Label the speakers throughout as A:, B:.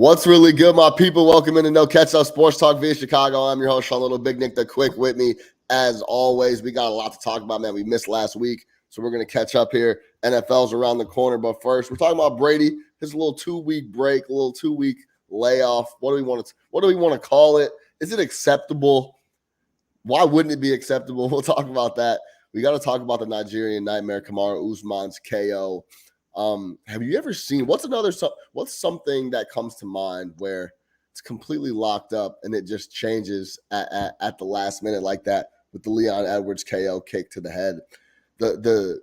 A: What's really good, my people? Welcome into No Catch Up Sports Talk via Chicago. I'm your host, Sean Little, Big Nick the Quick with me. As always, we got a lot to talk about, man. We missed last week, so we're going to catch up here. NFL's around the corner, but first, we're talking about Brady, his little 2-week break, a little 2-week layoff. What do we want to call it? Is it acceptable? Why wouldn't it be acceptable? We'll talk about that. We got to talk about the Nigerian Nightmare, Kamaru Usman's KO. Have you ever seen what's something that comes to mind where it's completely locked up and it just changes at the last minute like that with the Leon Edwards KO kick to the head? The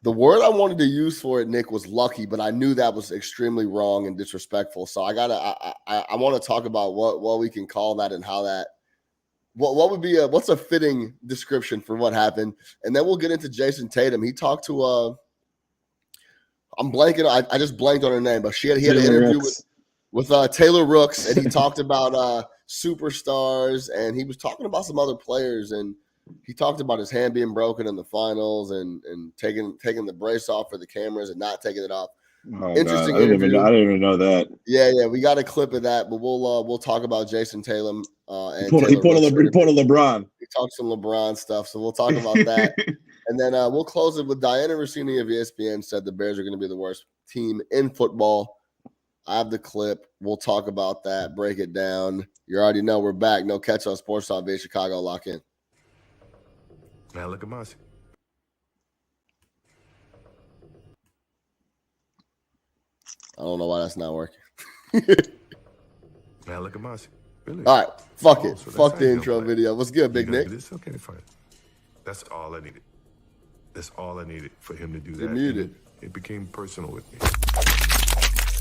A: word I wanted to use for it, Nick, was lucky, but I knew that was extremely wrong and disrespectful. So I want to talk about what we can call that and how that what would be what's a fitting description for what happened, and then we'll get into Jason Tatum. He talked to I'm blanking. I just blanked on her name, but he had an interview with Taylor Rooks, and he talked about superstars, and he was talking about some other players, and he talked about his hand being broken in the finals, and taking the brace off for the cameras and not taking it off.
B: Oh, interesting interview. I didn't even know that.
A: Yeah, we got a clip of that, but we'll talk about Jason Tatum and
B: he pulled a LeBron.
A: He talked some LeBron stuff, so we'll talk about that. And then we'll close it with Diana Rossini of ESPN said the Bears are going to be the worst team in football. I have the clip. We'll talk about that, break it down. You already know we're back. No Catch Up Sports Talk via Chicago. Lock in.
C: Now look at Mossy.
A: I don't know why that's not working.
C: Now look at Mossy. Really?
A: All right. Fuck it. Fuck the intro video. What's good, Big Nick?
C: It's okay, fine. That's all I needed. That's all I needed for him to do that.
A: You're muted.
C: It became personal with me.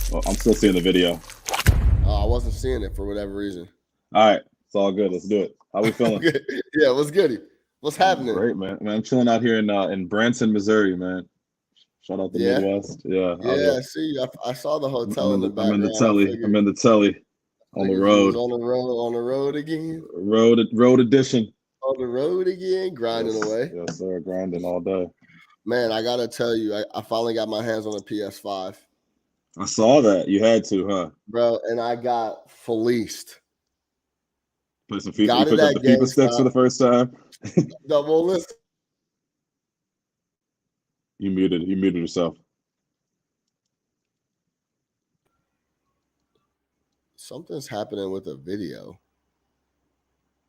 B: Well, I'm still seeing the video.
A: I wasn't seeing it for whatever reason.
B: All right. It's all good. Let's do it. How we feeling?
A: Yeah, what's goody? What's happening?
B: Great, man. I'm chilling out here in Branson, Missouri, man. Shout out the Midwest. Yeah.
A: Yeah, I see. I saw the hotel in the background.
B: I'm in the telly. On the road.
A: On the road again.
B: Road edition.
A: On the road again, grinding away.
B: Yes, sir. Grinding all day.
A: Man, I gotta tell you, I finally got my hands on a PS5.
B: I saw that. You had to, huh?
A: Bro, and I got fleeced.
B: Play some FIFA. You picked up the FIFA sticks for the first time.
A: No, well, listen.
B: You muted yourself.
A: Something's happening with the video.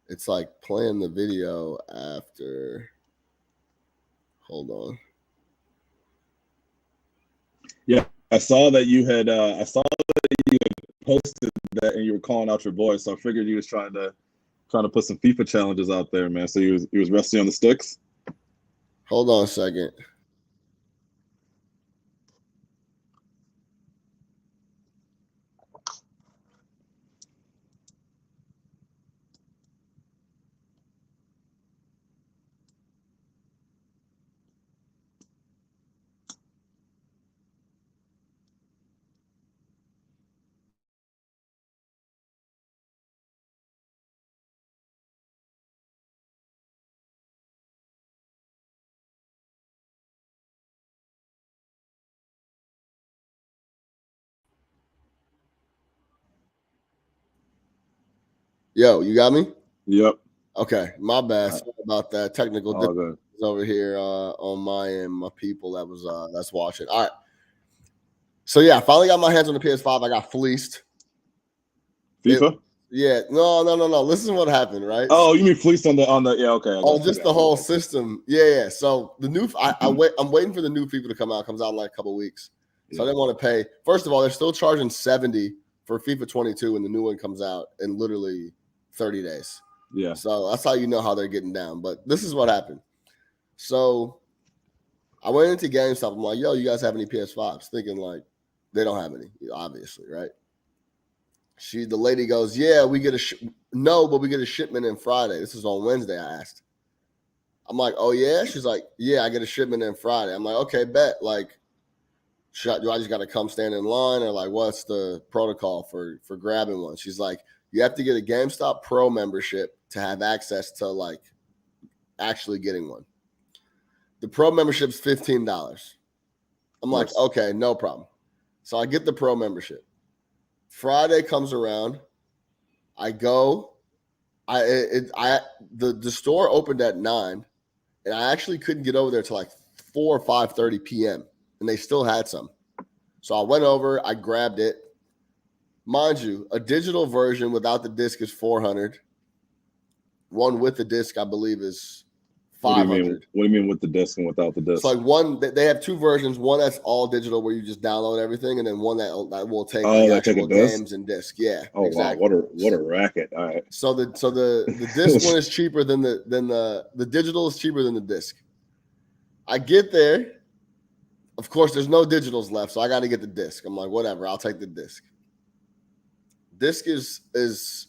A: It's like playing the video after. Hold on.
B: Yeah, I saw that you had. Posted that, and you were calling out your boy. So I figured you was trying to put some FIFA challenges out there, man. So he was resting on the sticks.
A: Hold on a second. Yo, you got me?
B: Yep.
A: Okay, my bad. Sorry about that technical difficulties
B: good.
A: over here on my end. My people that's watching. All right. So yeah, I finally got my hands on the PS5. I got fleeced.
B: FIFA?
A: No. Listen to what happened, right?
B: Oh, you mean fleeced on the yeah, okay.
A: Just the whole system. Yeah. So the new I'm waiting for the new FIFA to come out. It comes out in like a couple of weeks. So I didn't want to pay. First of all, they're still charging $70 for FIFA 22 when the new one comes out in literally 30 days.
B: Yeah.
A: So that's how you know how they're getting down. But this is what happened. So I went into GameStop. I'm like, yo, you guys have any PS5s? Thinking like they don't have any, obviously, right? The lady goes, yeah, we get but we get a shipment in Friday. This is on Wednesday, I asked. I'm like, oh, yeah? She's like, yeah, I get a shipment in Friday. I'm like, okay, bet. Like, do I just got to come stand in line, or like what's the protocol for grabbing one? She's like, you have to get a GameStop Pro membership to have access to like actually getting one. The Pro membership's $15. I'm like, okay, no problem. So I get the Pro membership. Friday comes around. I go. The store opened at 9, and I actually couldn't get over there till like 4 or 5:30 p.m. and they still had some. So I went over. I grabbed it. Mind you, a digital version without the disc is $400. One with the disc, I believe, is $500.
B: What do you mean with the disc and without the disc?
A: It's like one. They have two versions. One that's all digital, where you just download everything, and then one that will take actual games and disc. Yeah.
B: Oh
A: exactly.
B: Wow! What a racket! All right.
A: So the disc one is cheaper than the digital is cheaper than the disc. I get there. Of course, there's no digitals left, so I got to get the disc. I'm like, whatever, I'll take the disc. Disc is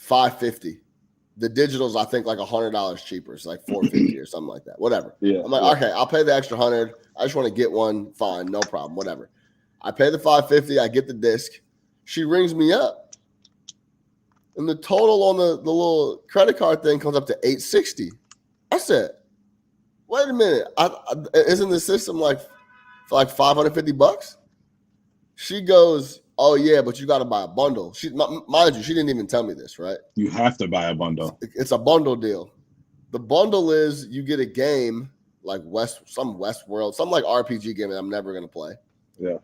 A: $550. The digital's, I think, like $100 cheaper. It's like $450 or something like that. Whatever.
B: Yeah.
A: I'm like, okay, I'll pay the extra $100. I just want to get one. Fine, no problem. Whatever. I pay the $550. I get the disc. She rings me up, and the total on the little credit card thing comes up to $860. I said, wait a minute. Isn't the system like for like $550? She goes, oh yeah, but you got to buy a bundle. Mind you, she didn't even tell me this, right?
B: You have to buy a bundle.
A: It's a bundle deal. The bundle is you get a game like Westworld, some like RPG game that I'm never gonna play.
B: Yeah.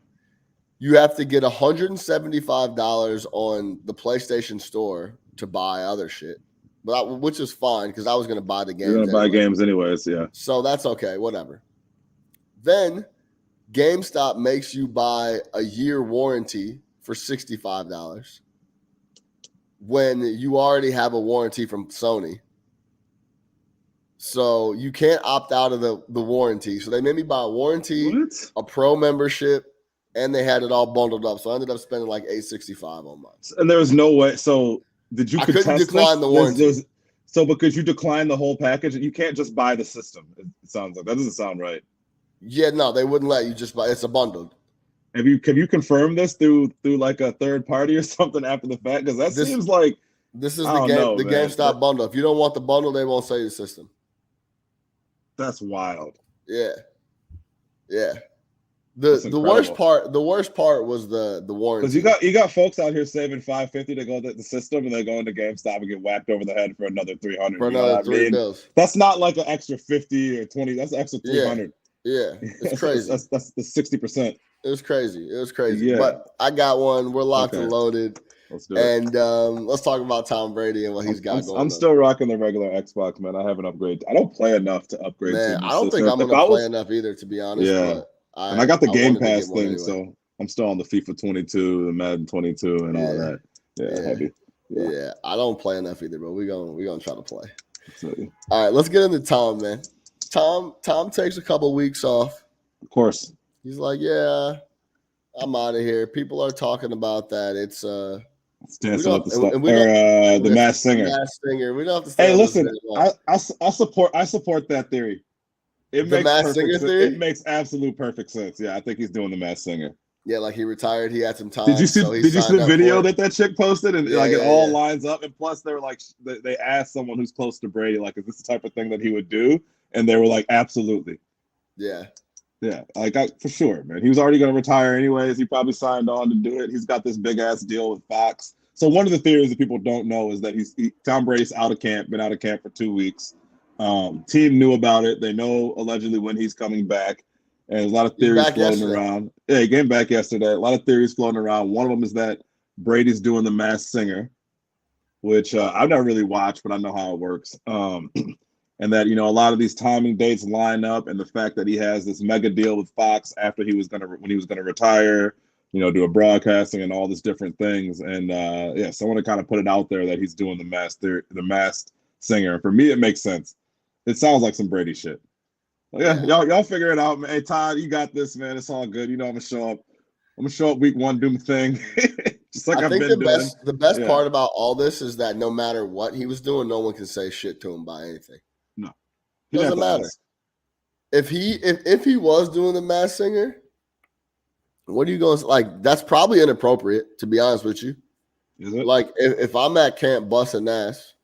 A: You have to get $175 on the PlayStation Store to buy other shit, which is fine because I was gonna buy the games.
B: You're gonna buy games anyways, yeah.
A: So that's okay, whatever. Then GameStop makes you buy a year warranty for $65 when you already have a warranty from Sony. So you can't opt out of the warranty. So they made me buy a warranty, a pro membership, and they had it all bundled up. So I ended up spending like $865 on mine.
B: And there was no way. So did you
A: I couldn't decline the warranty.
B: So because you decline the whole package, you can't just buy the system. It sounds like that doesn't sound right.
A: Yeah, no, they wouldn't let you just buy. It's a bundle.
B: Have you confirmed this through like a third party or something after the fact? Because seems like
A: this is the GameStop bundle. If you don't want the bundle, they won't sell you the system.
B: That's wild.
A: Yeah. The worst part was the warranty.
B: Because you got folks out here saving $550 to go to the system, and they go into GameStop and get whacked over the head for another $300.
A: For another $3 bills.
B: That's not like an extra 50 or 20. That's an extra $300.
A: Yeah, it's crazy.
B: that's the 60%.
A: It was crazy.
B: Yeah.
A: But I got one. We're locked and loaded.
B: Let's do it.
A: And let's talk about Tom Brady and what he's got going on.
B: I'm still rocking the regular Xbox, man. I haven't upgraded. I don't play enough to upgrade.
A: Man, I don't think I'm going to play enough either, to be honest.
B: Yeah.
A: But
B: I got the Game Pass thing,
A: anyway.
B: so I'm still on the FIFA 22, the Madden 22, and all that. Yeah, heavy.
A: Yeah, I don't play enough either, but we're gonna try to play. All right, let's get into Tom, man. Tom takes a couple weeks off.
B: Of course.
A: He's like, yeah, I'm out of here. People are talking about that. It's
B: Dancing with the Stars, or the Masked Singer.
A: Masked Singer. We don't have to.
B: Hey, listen, I support that theory. It makes absolute perfect sense. Yeah, I think he's doing the Masked Singer.
A: Yeah, like he retired. He had some time.
B: Did you see the video that chick posted? And it all lines up. And plus, they were like, they asked someone who's close to Brady, like, is this the type of thing that he would do? And they were like, absolutely.
A: Yeah.
B: Yeah, for sure, man. He was already going to retire anyways. He probably signed on to do it. He's got this big ass deal with Fox. So one of the theories that people don't know is that Tom Brady's out of camp, been out of camp for 2 weeks. Team knew about it. They know allegedly when he's coming back. And there's a lot of theories floating around. Yeah, he came back yesterday. A lot of theories floating around. One of them is that Brady's doing the Masked Singer, which I've never really watched, but I know how it works. And that, a lot of these timing dates line up, and the fact that he has this mega deal with Fox after when he was gonna retire, do a broadcasting and all these different things. And someone to kind of put it out there that he's doing the Masked Singer. For me, it makes sense. It sounds like some Brady shit. Yeah, y'all figure it out, man. Hey, Todd, you got this, man. It's all good. I'm gonna show up. I'm gonna show up week one, do my thing. Just like I've been doing.
A: The best part about all this is that no matter what he was doing, no one can say shit to him by anything.
B: No,
A: it doesn't matter. If he was doing the Masked Singer, what are you going to like? That's probably inappropriate, to be honest with you.
B: Is it?
A: Like if I'm at camp busting ass,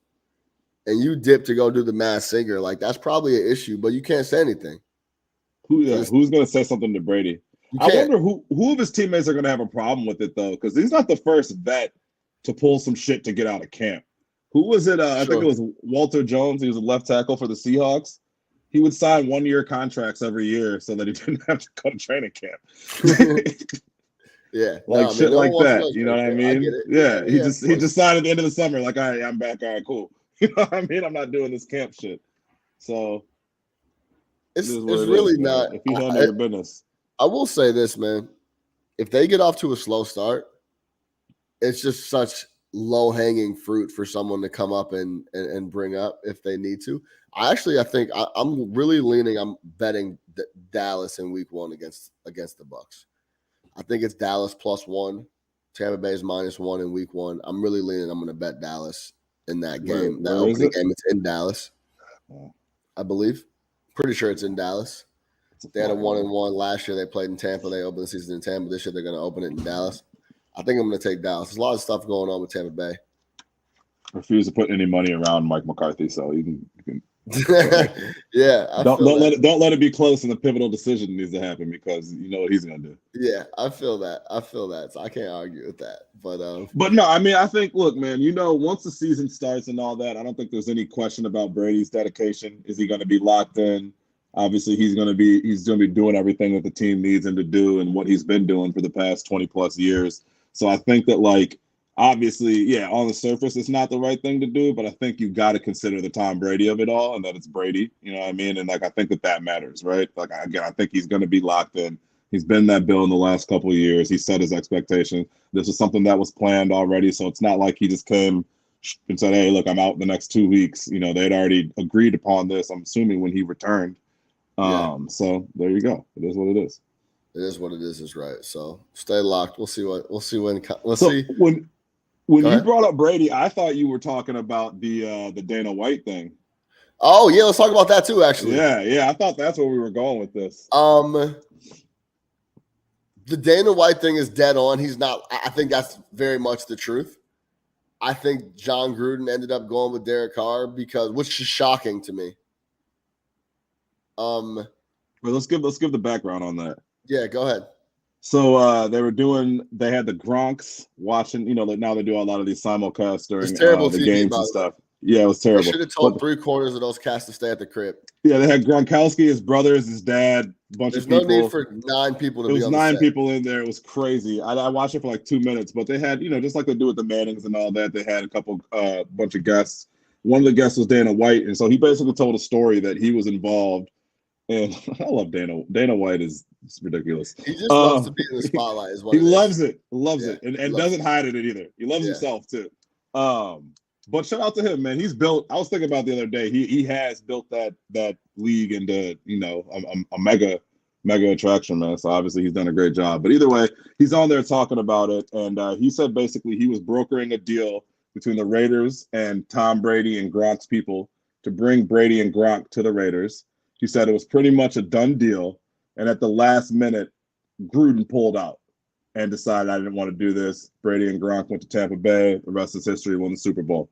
A: and you dip to go do the Masked Singer, like that's probably an issue, but you can't say anything.
B: Who's going to say something to Brady?
A: You
B: I
A: can't.
B: wonder who of his teammates are going to have a problem with it, though, because he's not the first vet to pull some shit to get out of camp. Who was it? I think it was Walter Jones. He was a left tackle for the Seahawks. He would sign 1-year contracts every year so that he didn't have to go to training camp.
A: Yeah,
B: like shit like that. You know what I mean?
A: I get it.
B: Yeah, he just signed at the end of the summer. Like, all right, I'm back. All right, cool. You know what I mean? I'm not doing this camp shit. So
A: it's really not.
B: If you handle your business,
A: I will say this, man. If they get off to a slow start, it's just such low-hanging fruit for someone to come up and bring up if they need to. I think I'm really leaning. I'm betting Dallas in week 1 against the Bucs. I think it's Dallas +1. Tampa Bay's -1 in week 1. I'm really leaning. I'm going to bet Dallas in that game. That opening game, it's in Dallas, I believe. Pretty sure it's in Dallas. They had a 1-1 last year. They played in Tampa. They opened the season in Tampa. This year they're going to open it in Dallas. I think I'm going to take Dallas. There's a lot of stuff going on with Tampa Bay.
B: I refuse to put any money around Mike McCarthy, so you can
A: yeah.
B: Don't let it be close, and the pivotal decision needs to happen because you know what he's going to do.
A: Yeah, I feel that. So I can't argue with that. But
B: no, I mean, I think, look, man, once the season starts and all that, I don't think there's any question about Brady's dedication. Is he going to be locked in? Obviously, he's going to be doing everything that the team needs him to do and what he's been doing for the past 20 plus years. So I think that, like, obviously, yeah, on the surface, it's not the right thing to do, but I think you've got to consider the Tom Brady of it all and that it's Brady, you know what I mean? And, like, I think that matters, right? Like, again, I think he's going to be locked in. He's been that Bill in the last couple of years. He set his expectation. This was something that was planned already, so it's not like he just came and said, hey, look, I'm out in the next 2 weeks. They'd already agreed upon this, I'm assuming, when he returned. So there you go. It is what it is.
A: It is what it is right. So stay locked. We'll see when
B: you brought up Brady, I thought you were talking about the Dana White thing.
A: Oh yeah, let's talk about that too. Actually,
B: yeah, I thought that's where we were going with this.
A: The Dana White thing is dead on. He's not. I think that's very much the truth. I think John Gruden ended up going with Derek Carr which is shocking to me.
B: Well, let's give the background on that.
A: Yeah, go ahead.
B: So they had the Gronks watching, now they do a lot of these simulcasts during the games and stuff. Yeah, it was terrible.
A: They should have told 3/4 of those cats to stay at the crib.
B: Yeah, they had Gronkowski, his brothers, his dad, a bunch of people.
A: There's no need for 9 people to be on the set.
B: It was 9 people in there. It was crazy. I watched it for like 2 minutes, but they had, just like they do with the Mannings and all that, they had a couple, bunch of guests. One of the guests was Dana White, and so he basically told a story that he was involved. And I love Dana. Dana White is ridiculous.
A: He just loves to be in the spotlight.
B: He loves it, and doesn't hide it either. He loves himself too. But shout out to him, man. He's built. I was thinking about the other day. He has built that league into a mega attraction, man. So obviously he's done a great job. But either way, he's on there talking about it, and he said basically he was brokering a deal between the Raiders and Tom Brady and Gronk's people to bring Brady and Gronk to the Raiders. He said it was pretty much a done deal, and at the last minute, Gruden pulled out and decided I didn't want to do this. Brady and Gronk went to Tampa Bay. The rest is history. Won the Super Bowl,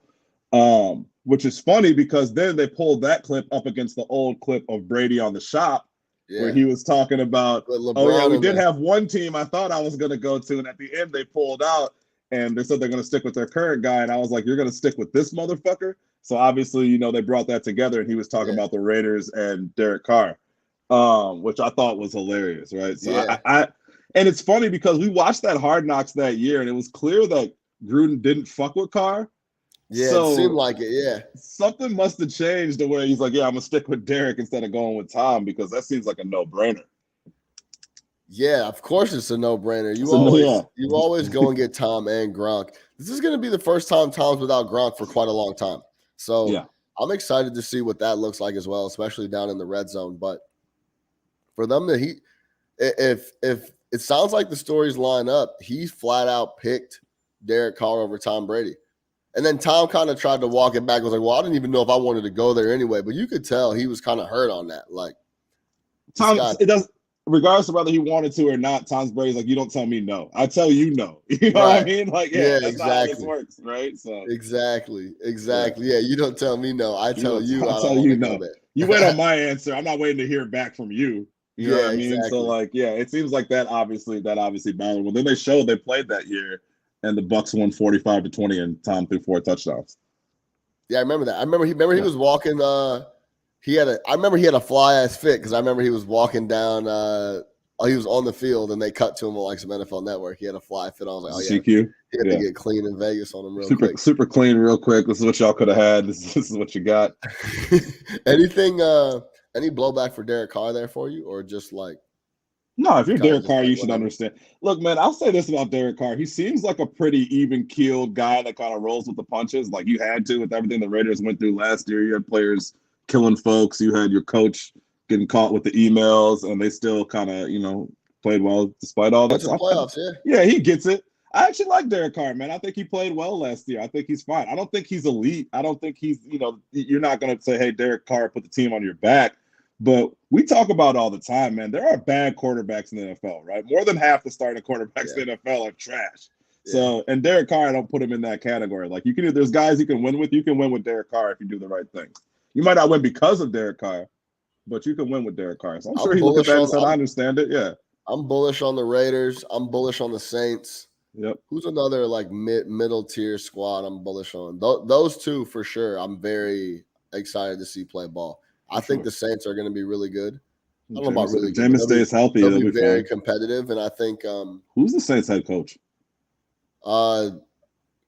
B: which is funny because then they pulled that clip up against the old clip of Brady on the Shop, where he was talking about, we did have one team I thought I was going to go to, and at the end they pulled out, and they said they're going to stick with their current guy, and I was like, you're going to stick with this motherfucker? So obviously, they brought that together, and he was talking about the Raiders and Derek Carr, which I thought was hilarious, right? So and it's funny because we watched that Hard Knocks that year, and it was clear that Gruden didn't fuck with Carr.
A: Yeah, so it seemed like it, yeah.
B: Something must have changed to where he's like, yeah, I'm going to stick with Derek instead of going with Tom because that seems like a no-brainer.
A: Yeah, of course it's a no-brainer. You always go and get Tom and Gronk. This is going to be the first time Tom's without Gronk for quite a long time. So I'm excited to see what that looks like as well, especially down in the red zone. But for them if it sounds like the stories line up, he flat out picked Derek Carr over Tom Brady. And then Tom kind of tried to walk it back. Was like, well, I didn't even know if I wanted to go there anyway. But you could tell he was kind of hurt on that. Like,
B: Tom, it does. Regardless of whether he wanted to or not, Tom Brady's like, you don't tell me no. I tell you no. You know what I mean? Like, that's
A: exactly.
B: not how this works, right? So
A: exactly. Yeah, you don't tell me no. I tell you.
B: I tell you no. You wait on my answer. I'm not waiting to hear back from you. You know what I mean?
A: exactly.
B: So like, yeah, it seems like that obviously mattered. Well, then they showed they played that year, and the Bucks won 45-20, and Tom threw 4 touchdowns.
A: Yeah, I remember that. I remember he was walking. I remember he had a fly ass fit because I remember he was walking down. He was on the field and they cut to him on like some NFL Network. He had a fly fit. I was like, oh yeah,
B: GQ.
A: he had to get clean in Vegas on him real quick.
B: Super clean, real quick. This is what y'all could have had. This is what you got.
A: Anything? Any blowback for Derek Carr there for you, or just like?
B: No, if you're Derek Carr,
A: like
B: you should understand. Look, man, I'll say this about Derek Carr. He seems like a pretty even-keeled guy that kind of rolls with the punches. Like you had to with everything the Raiders went through last year. You had players killing folks. You had your coach getting caught with the emails, and they still kind of, played well despite all that.
A: Playoffs,
B: yeah, he gets it. I actually like Derek Carr, man. I think he played well last year. I think he's fine. I don't think he's elite. I don't think he's, you're not going to say, hey, Derek Carr, put the team on your back. But we talk about all the time, man. There are bad quarterbacks in the NFL, right? More than half the starting quarterbacks in the NFL are trash. Yeah. So, and Derek Carr, I don't put him in that category. Like there's guys you can win with. You can win with Derek Carr if you do the right things. You might not win because of Derek Carr, but you can win with Derek Carr. So I'm sure he looked at that and said, I understand it. Yeah.
A: I'm bullish on the Raiders. I'm bullish on the Saints.
B: Yep.
A: Who's another like middle tier squad I'm bullish on? Those two for sure. I'm very excited to see play ball. I think the Saints are going to be really good. I don't know about really good.
B: Jameis stays healthy.
A: They'll be very competitive, and I think
B: who's the Saints head coach?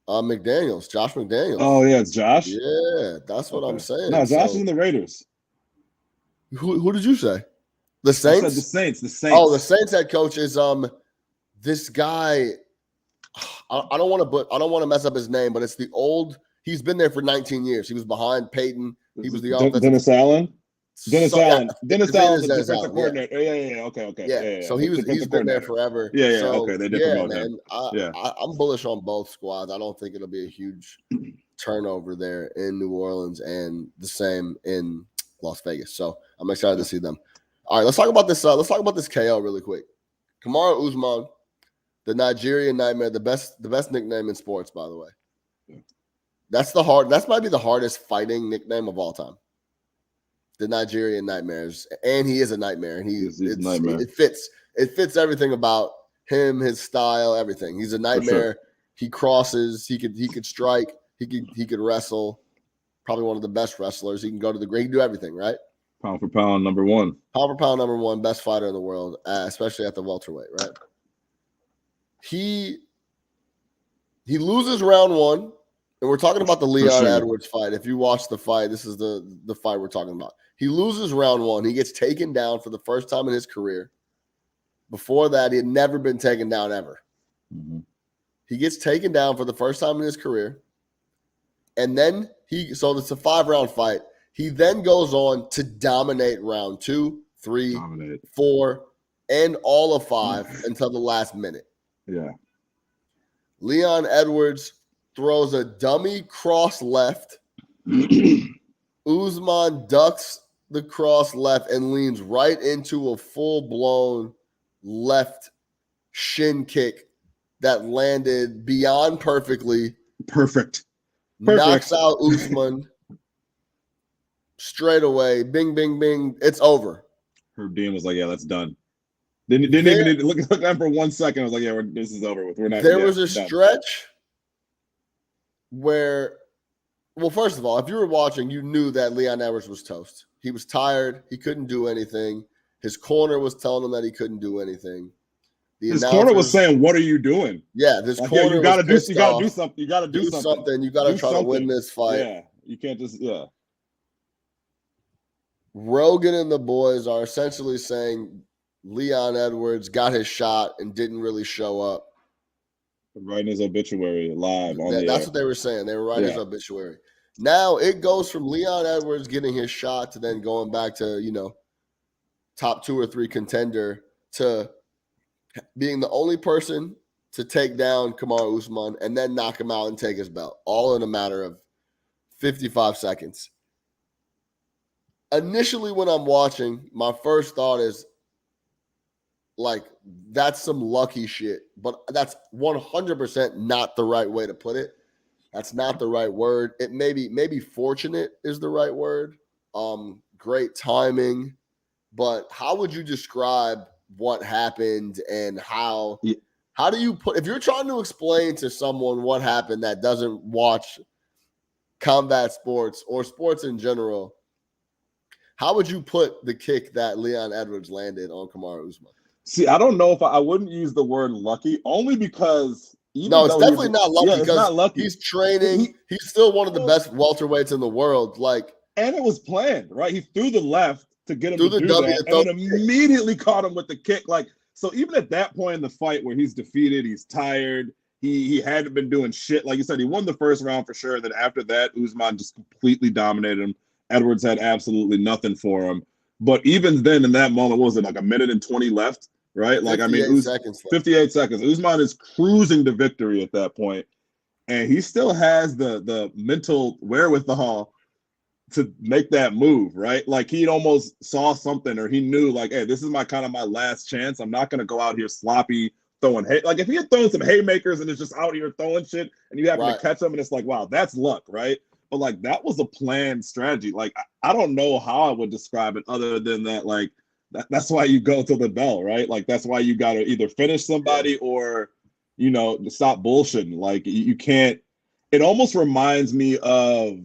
A: McDaniels, Josh McDaniels.
B: Oh yeah, it's Josh.
A: Yeah, that's what I'm saying.
B: No, Josh is in the Raiders.
A: Who did you say? The Saints?
B: I said the Saints.
A: Oh, the Saints head coach is this guy. I don't want to mess up his name, but it's the old. He's been there for 19 years. He was behind Peyton. He was the offensive.
B: Dennis Allen. Dennis Allen's the
A: defensive
B: coordinator. Yeah. Okay.
A: Yeah. So he's been there forever.
B: Yeah.
A: So,
B: okay. They did promote him.
A: I'm bullish on both squads. I don't think it'll be a huge turnover there in New Orleans and the same in Las Vegas. So I'm excited to see them. All right, let's talk about this. Let's talk about this KO really quick. Kamaru Usman, the Nigerian Nightmare, the best nickname in sports, by the way. That might be the hardest fighting nickname of all time. The Nigerian Nightmares, and he is a nightmare, and he's a nightmare. It fits everything about him, his style, everything. He's a nightmare. Sure. He crosses. He could strike. He could wrestle. Probably one of the best wrestlers. He can go to the grave. He can do everything, right?
B: Pound for pound, number one.
A: Pound for pound, number one, best fighter in the world, especially at the welterweight, right? He loses round one, and we're talking about the Leon Edwards fight. If you watch the fight, this is the fight we're talking about. He loses round one. He gets taken down for the first time in his career. Before that, he had never been taken down ever. Mm-hmm. He gets taken down for the first time in his career. And then so it's a 5-round fight. He then goes on to dominate round 2, 3, 4, and all of 5 until the last minute.
B: Yeah.
A: Leon Edwards throws a dummy cross left. Usman ducks the cross left and leans right into a full-blown left shin kick that landed beyond perfectly.
B: Perfect.
A: Knocks out Usman straight away. Bing, bing, bing. It's over.
B: Herb Dean was like, yeah, that's done. Didn't even need to look at them for 1 second. I was like, yeah, this is over with. We're not.
A: There was a stretch where, well, first of all, if you were watching, you knew that Leon Edwards was toast. He was tired. He couldn't do anything. His corner was telling him that he couldn't do anything.
B: His corner was saying, "What are you doing?"
A: Yeah, this corner.
B: You got to do something. You got to do something.
A: You got to try to win this fight.
B: Yeah, you can't just
A: Rogan and the boys are essentially saying Leon Edwards got his shot and didn't really show up.
B: Writing his obituary live on
A: That's what they were saying. They were writing his obituary. Now it goes from Leon Edwards getting his shot to then going back to, top 2 or 3 contender to being the only person to take down Kamaru Usman and then knock him out and take his belt, all in a matter of 55 seconds. Initially, when I'm watching, my first thought is, like, that's some lucky shit. But that's 100% not the right way to put it. That's not the right word. It maybe fortunate is the right word. Great timing. but how would you describe what happened and how do you put, if you're trying to explain to someone what happened that doesn't watch combat sports or sports in general, how would you put the kick that Leon Edwards landed on Kamaru Usman?
B: See, I don't know if I wouldn't use the word lucky, only because
A: it's definitely not lucky.
B: Yeah, it's not lucky.
A: He's training. He's still one of the best welterweights in the world.
B: And it was planned, right? He threw the left to get him to do that, and then immediately caught him with the kick. So even at that point in the fight where he's defeated, he's tired, he hadn't been doing shit. Like you said, he won the first round for sure. Then after that, Usman just completely dominated him. Edwards had absolutely nothing for him. But even then, in that moment, what was it, like a minute and 20 left? Right? 58 seconds. Usman is cruising to victory at that point. And he still has the mental wherewithal to make that move, right? Like he almost saw something, or he knew, like, hey, this is my last chance. I'm not going to go out here sloppy throwing like if he had thrown some haymakers and is just out here throwing shit and you happen to catch him and it's like, wow, that's luck, right? But like that was a planned strategy. Like I don't know how I would describe it other than that, like, that's why you go to the bell, right? Like that's why you got to either finish somebody or, stop bullshitting. Like you can't. It almost reminds me of,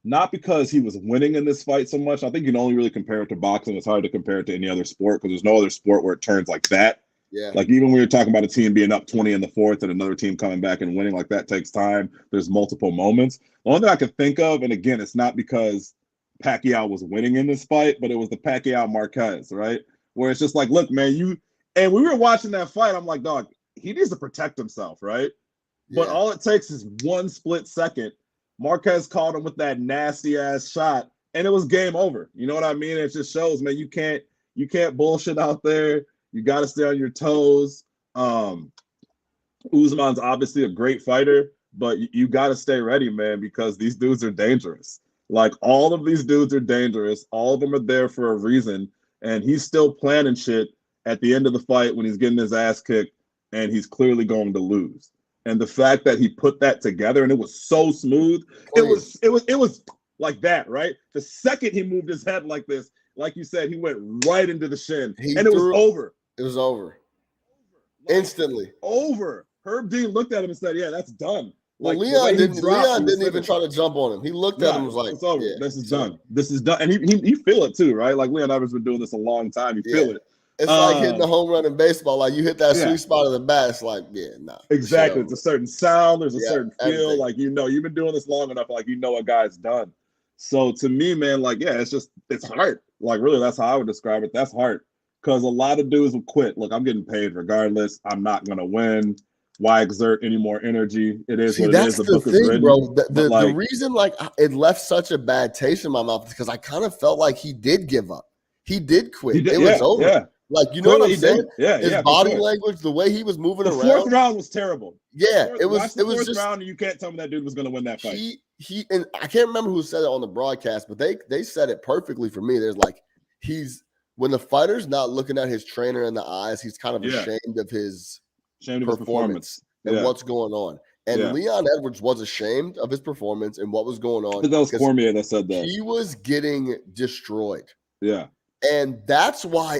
B: not because he was winning in this fight so much. I think you can only really compare it to boxing. It's hard to compare it to any other sport because there's no other sport where it turns like that.
A: Yeah.
B: Like even when you're talking about a team being up 20 in the fourth and another team coming back and winning, like that takes time. There's multiple moments. The only thing I can think of, and again, it's not because Pacquiao was winning in this fight, but it was the Pacquiao Marquez, right? Where it's just like, look, man, and we were watching that fight. I'm like, dog, he needs to protect himself, right? Yeah. But all it takes is one split second. Marquez caught him with that nasty ass shot, and it was game over. You know what I mean? It just shows, man, you can't bullshit out there. You got to stay on your toes. Usman's obviously a great fighter, but you got to stay ready, man, because these dudes are dangerous. Like all of these dudes are dangerous. All of them are there for a reason, and he's still planning shit at the end of the fight when he's getting his ass kicked, and he's clearly going to lose. And the fact that he put that together and it was so smooth, it was like that, right? The second he moved his head like this, like you said, he went right into the shin, and it was over.
A: It was over. Instantly.
B: Over. Herb Dean looked at him and said, yeah, that's done.
A: Like Leon didn't even try to jump on him. He looked at him and was like,
B: it's over.
A: Yeah,
B: this is done. This is done. And he feel it too, right? Like Leonardo's been doing this a long time. You feel it.
A: It's like hitting the home run in baseball. Like you hit that sweet spot of the bat. It's like, nah.
B: Exactly. It's a certain sound. There's a certain feel. Everything. Like, you've been doing this long enough. Like, a guy's done. So to me, man, like, it's hard. Like, really, that's how I would describe it. That's hard. Because a lot of dudes will quit. Look, I'm getting paid regardless. I'm not going to win. Why exert any more energy? It is what it is.
A: The book is written, bro. The reason, like, it left such a bad taste in my mouth is because I kind of felt like he did give up. He did quit. It was over.
B: Yeah.
A: Like, you know what I'm saying?
B: His
A: body language, the way he was moving around.
B: The fourth round was terrible.
A: Yeah, it was
B: fourth round, and you can't tell me that dude was going to win that fight.
A: He and I can't remember who said it on the broadcast, but they said it perfectly for me. There's like, when the fighter's not looking at his trainer in the eyes, he's kind of ashamed of his performance and what's going on. And Leon Edwards was ashamed of his performance and what was going on.
B: I think that was Cormier that said that.
A: He was getting destroyed.
B: Yeah.
A: And that's why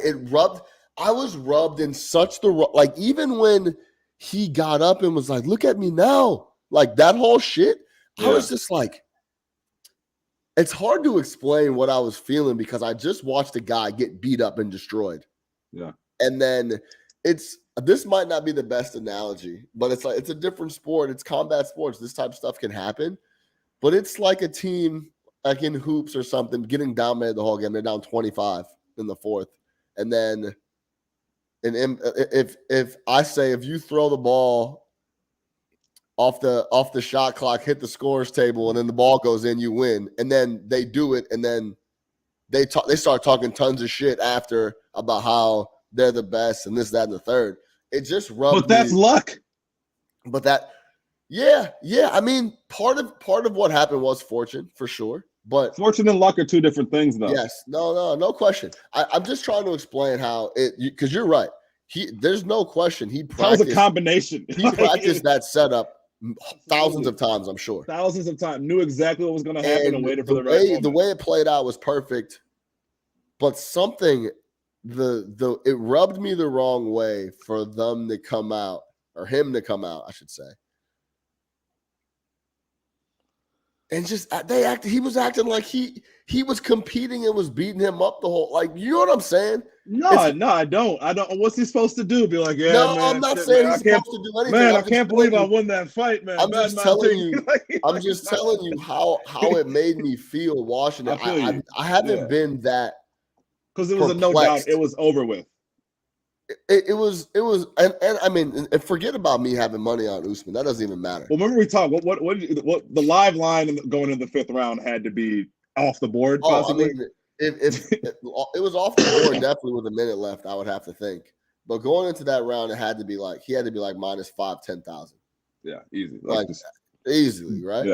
A: I was rubbed in such like, even when he got up and was like, look at me now, like that whole shit, I was just like, it's hard to explain what I was feeling because I just watched a guy get beat up and destroyed.
B: Yeah.
A: And then this might not be the best analogy, but it's like, it's a different sport. It's combat sports. This type of stuff can happen, but it's like a team like in hoops or something, getting dominated the whole game. They're down 25 in the fourth. And then if you throw the ball off the shot clock, hit the scores table, and then the ball goes in, you win. And then they do it, and then they start talking tons of shit after about how they're the best and this, that, and the third. It just rubbed
B: But that's luck.
A: But that I mean, part of what happened was fortune for sure. But
B: fortune and luck are two different things, though.
A: Yes, no question. I'm just trying to explain how because you're right. There's no question
B: that was a combination.
A: He practiced that setup thousands of times, I'm sure.
B: Thousands of times. Knew exactly what was going to happen and waited for the right moment.
A: The way it played out was perfect. but something it rubbed me the wrong way for them to come out, or him to come out, I should say. And just he was acting like he was competing and was beating him up the whole, like, you know what I'm saying?
B: No, I don't. What's he supposed to do? Be like, yeah,
A: no,
B: man.
A: I'm not
B: shit,
A: saying
B: man,
A: he's supposed to do anything.
B: Man, I can't believe I won that fight, man.
A: I'm just telling you. I'm just telling you how it made me feel watching it. I haven't been that,
B: because it was a no doubt. It was over with.
A: It was, and I mean, and forget about me having money on Usman. That doesn't even matter.
B: Well, remember we talked. What the live line going into the 5th round had to be off the board, possibly.
A: I mean, if it was off the board, definitely with a minute left, I would have to think. But going into that round, he had to be like -5, 10,000.
B: Yeah, easy.
A: Like easily, right?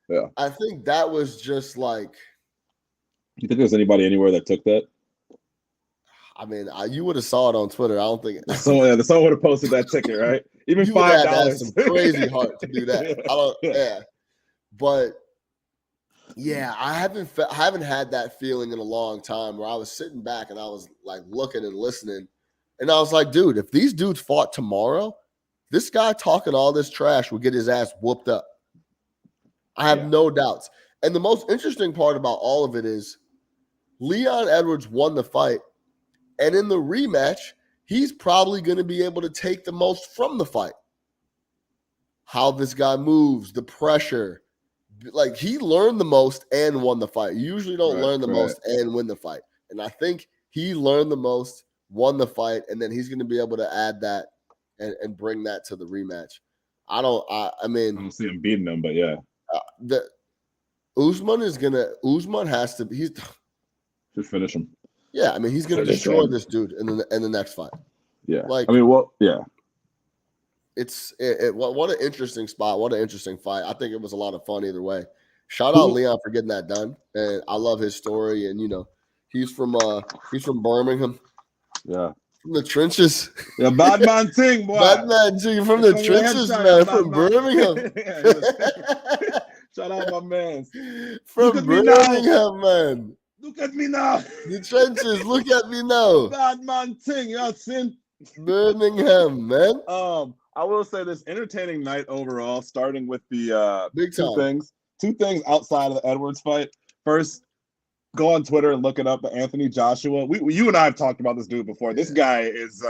B: Yeah.
A: I think that was just like.
B: You think there's anybody anywhere that took that?
A: I mean, you would have saw it on Twitter. I don't think
B: someone would have posted that ticket, right? Even
A: you
B: $5.
A: Had some crazy heart to do that. But yeah, I haven't had that feeling in a long time where I was sitting back and I was like looking and listening, and I was like, dude, if these dudes fought tomorrow, this guy talking all this trash would get his ass whooped up. I have no doubts. And the most interesting part about all of it is Leon Edwards won the fight. And in the rematch, he's probably going to be able to take the most from the fight. How this guy moves, the pressure. Like, he learned the most and won the fight. You usually don't learn the most and win the fight. And I think he learned the most, won the fight, and then he's going to be able to add that and bring that to the rematch. I mean,
B: I don't see him beating him, but yeah.
A: Usman has to. He's
B: should finish him.
A: Yeah, I mean, he's going to destroy this dude in the next fight.
B: Yeah,
A: like,
B: I mean, well, yeah.
A: What an interesting spot. What an interesting fight. I think it was a lot of fun either way. Shout out Leon for getting that done, and I love his story. And he's from Birmingham.
B: Yeah,
A: from the trenches.
B: Yeah, bad man thing, boy.
A: Bad man thing from the trenches, man. From Birmingham.
B: Shout out my man.
A: From Birmingham, man.
B: Look at me now.
A: The trenches. Look at me now.
B: Bad man thing. Yeah, sin.
A: Birmingham, man.
B: I will say this entertaining night overall, starting with the
A: big
B: two things outside of the Edwards fight. First, go on Twitter and look it up. Anthony Joshua. You and I have talked about this dude before. This guy is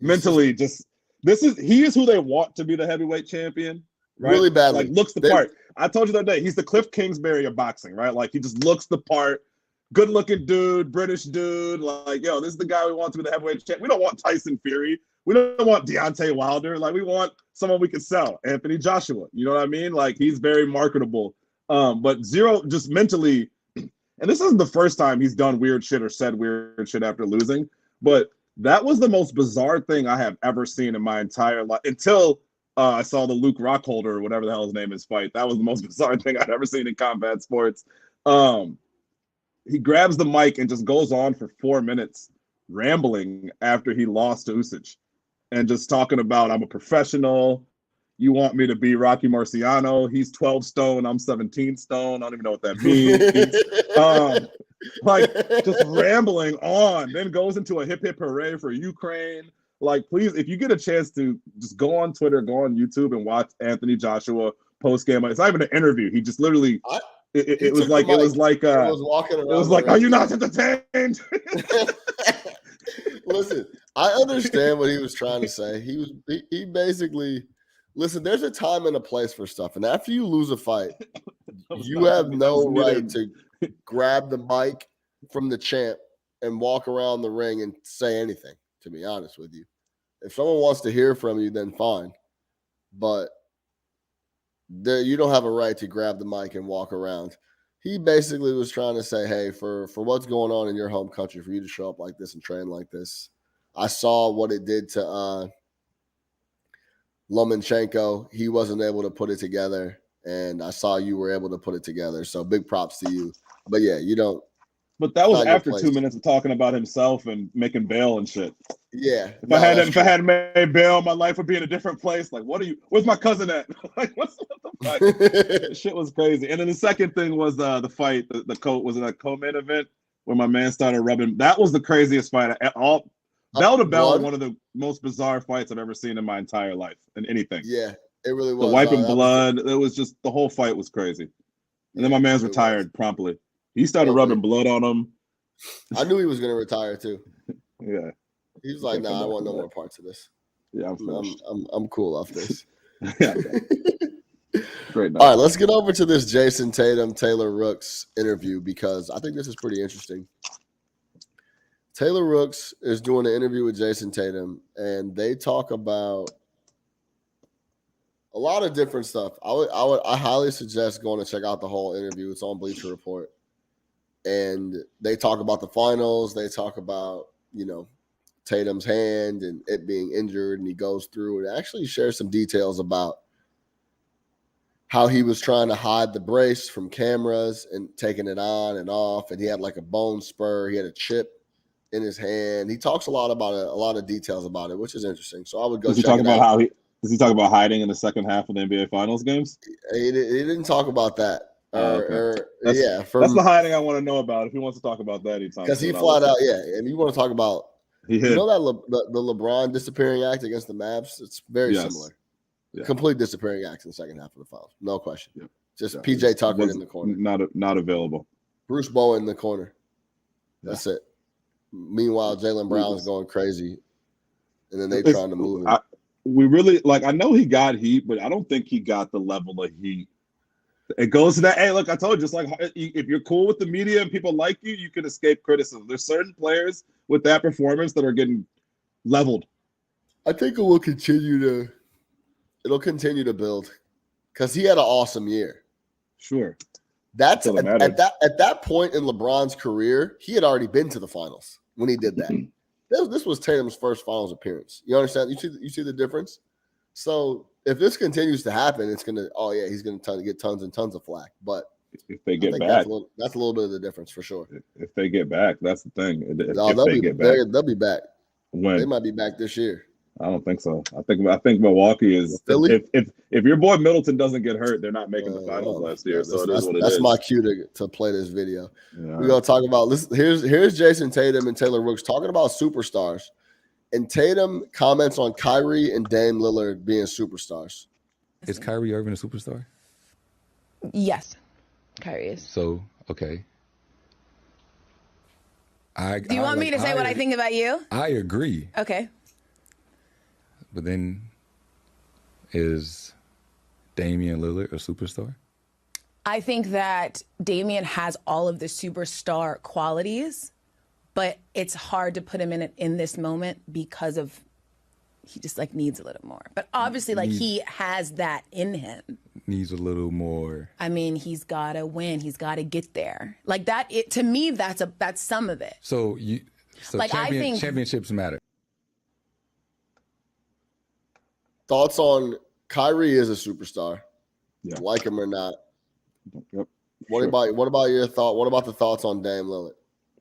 B: mentally he is who they want to be the heavyweight champion. Right?
A: Really badly.
B: Like, looks the part. I told you the other day, he's the Cliff Kingsbury of boxing, right? Like, he just looks the part. Good looking dude, British dude. Like, yo, this is the guy we want to be the heavyweight champ. We don't want Tyson Fury. We don't want Deontay Wilder. Like, we want someone we can sell. Anthony Joshua. You know what I mean? Like, he's very marketable. But zero, just mentally, and this isn't the first time he's done weird shit or said weird shit after losing, but that was the most bizarre thing I have ever seen in my entire life until I saw the Luke Rockholder or whatever the hell his name is fight. That was the most bizarre thing I've ever seen in combat sports. He grabs the mic and just goes on for 4 minutes rambling after he lost to Usyk and just talking about, I'm a professional. You want me to be Rocky Marciano. He's 12 stone. I'm 17 stone. I don't even know what that means. Like, just rambling on, then goes into a hip hip hooray for Ukraine. Like, please, if you get a chance to just go on Twitter, go on YouTube and watch Anthony Joshua post game. It's not even an interview. He just literally, it was like, are you not entertained?
A: Listen, I understand what he was trying to say. He basically, listen, there's a time and a place for stuff. And after you lose a fight, you have no right to grab the mic from the champ and walk around the ring and say anything, to be honest with you. If someone wants to hear from you, then fine. But you don't have a right to grab the mic and walk around. He basically was trying to say, hey, for what's going on in your home country, for you to show up like this and train like this. I saw what it did to Lomachenko. He wasn't able to put it together, and I saw you were able to put it together. So big props to you. But yeah, you don't.
B: But that was after 2 minutes of talking about himself and making bail and shit.
A: Yeah.
B: If I had made bail, my life would be in a different place. Like, where's my cousin at? Like, what the fuck? Shit was crazy. And then the second thing was the fight. Was it a co-main event when my man started rubbing. That was the craziest fight. All bell to bell,
A: blood?
B: one of the most bizarre fights I've ever seen in my entire life in anything.
A: Yeah, it really
B: The
A: was.
B: wiping blood. It was just the whole fight was crazy. And then my man's retired promptly. He started rubbing blood on him.
A: I knew he was going to retire too.
B: Yeah.
A: He was like, "Nah, I want no more parts of this.
B: Yeah,
A: I'm cool off this."
B: Yeah. Great night.
A: All right, let's get over to this Jason Tatum, Taylor Rooks interview because I think this is pretty interesting. Taylor Rooks is doing an interview with Jason Tatum, and they talk about a lot of different stuff. I highly suggest going to check out the whole interview. It's on Bleacher Report, and they talk about the finals. They talk about Tatum's hand and it being injured, and he goes through and actually shares some details about how he was trying to hide the brace from cameras and taking it on and off, and he had like a bone spur. He had a chip in his hand. He talks a lot about it, a lot of details about it, which is interesting. So I would go.
B: Does he talk about how does he talk about hiding in the second half of the NBA Finals games?
A: He didn't talk about that.
B: That's the hiding I want to know about. If he wants to talk about that,
A: because he flat out, and you want to talk about, the LeBron disappearing act against the Mavs. It's very similar. Yeah. Complete disappearing act in the second half of the finals, no question. Yeah. Just PJ Tucker in the corner,
B: not available.
A: Bruce Bowen in the corner. That's it. Meanwhile, Jaylen Brown's going crazy, and then they trying to move him.
B: I know he got heat, but I don't think he got the level of heat. It goes to that. Hey, look, I told you, just like if you're cool with the media and people like you, you can escape criticism. There's certain players with that performance that are getting leveled.
A: I think it will continue to build because he had an awesome year.
B: Sure.
A: That's at that point in LeBron's career, he had already been to the finals when he did that. This was Tatum's first finals appearance. You understand? You see the difference? So if this continues to happen, it's gonna he's gonna get tons and tons of flack. But
B: if they get back,
A: that's a little bit of the difference for sure.
B: If they get back, that's the thing.
A: They'll be back.
B: When?
A: They might be back this year.
B: I don't think so. I think Milwaukee is. If your boy Middleton doesn't get hurt, they're not making the finals last year. So that's
A: my cue to play this video. Yeah. We're gonna talk about this. Here's Jason Tatum and Taylor Rooks talking about superstars, and Tatum comments on Kyrie and Dame Lillard being superstars.
D: Is Kyrie Irving a superstar?
E: Yes, Kyrie is.
D: So okay.
E: Do you want me to say what I think about you?
D: I agree.
E: Okay.
D: But then, is Damian Lillard a superstar?
E: I think that Damian has all of the superstar qualities, but it's hard to put him in this moment because of he just needs a little more. But obviously, he has that in him.
D: Needs a little more.
E: I mean, he's got to win. He's got to get there. To me, that's some of it.
D: So I think championships matter.
A: Thoughts on Kyrie is a superstar, like him or not.
B: Yep.
A: What about your thought? What about the thoughts on Dame Lillard?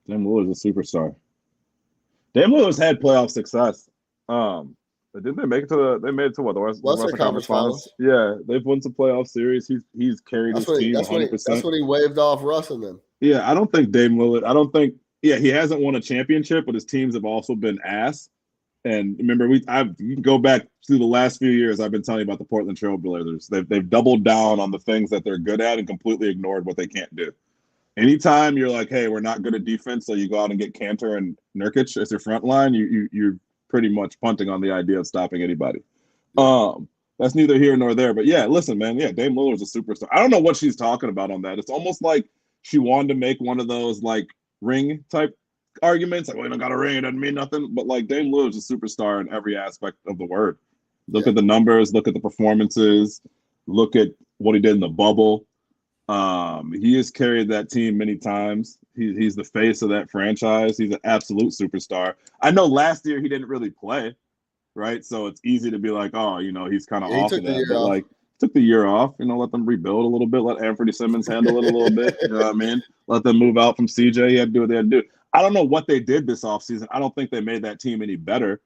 B: Dame Lillard's a superstar. Dame Lillard's had playoff success. But didn't they make it to they made it to what the Western Conference Finals? Yeah, they've won some playoff series. He's carried his team 100%.
A: That's when he waved off Russ and them.
B: Yeah, I don't think Dame Lillard. He hasn't won a championship, but his teams have also been ass. And remember, you can go back through the last few years. I've been telling you about the Portland Trail Blazers. They've doubled down on the things that they're good at and completely ignored what they can't do. Anytime you're like, hey, we're not good at defense, so you go out and get Cantor and Nurkic as your front line, you're pretty much punting on the idea of stopping anybody. That's neither here nor there. But yeah, listen, man. Yeah, Dame Lillard's a superstar. I don't know what she's talking about on that. It's almost like she wanted to make one of those ring type arguments. We don't got a ring, it doesn't mean nothing. But Dame Lillard's a superstar in every aspect of the word. Look at the numbers, look at the performances, look at what he did in the bubble. He has carried that team many times. He's the face of that franchise. He's an absolute superstar. I know last year he didn't really play, right? So it's easy to be like, he's kind of off of that. But took the year off, let them rebuild a little bit, let Anthony Simmons handle it a little bit. You know what I mean? Let them move out from CJ. He had to do what they had to do. I don't know what they did this offseason. I don't think they made that team any better,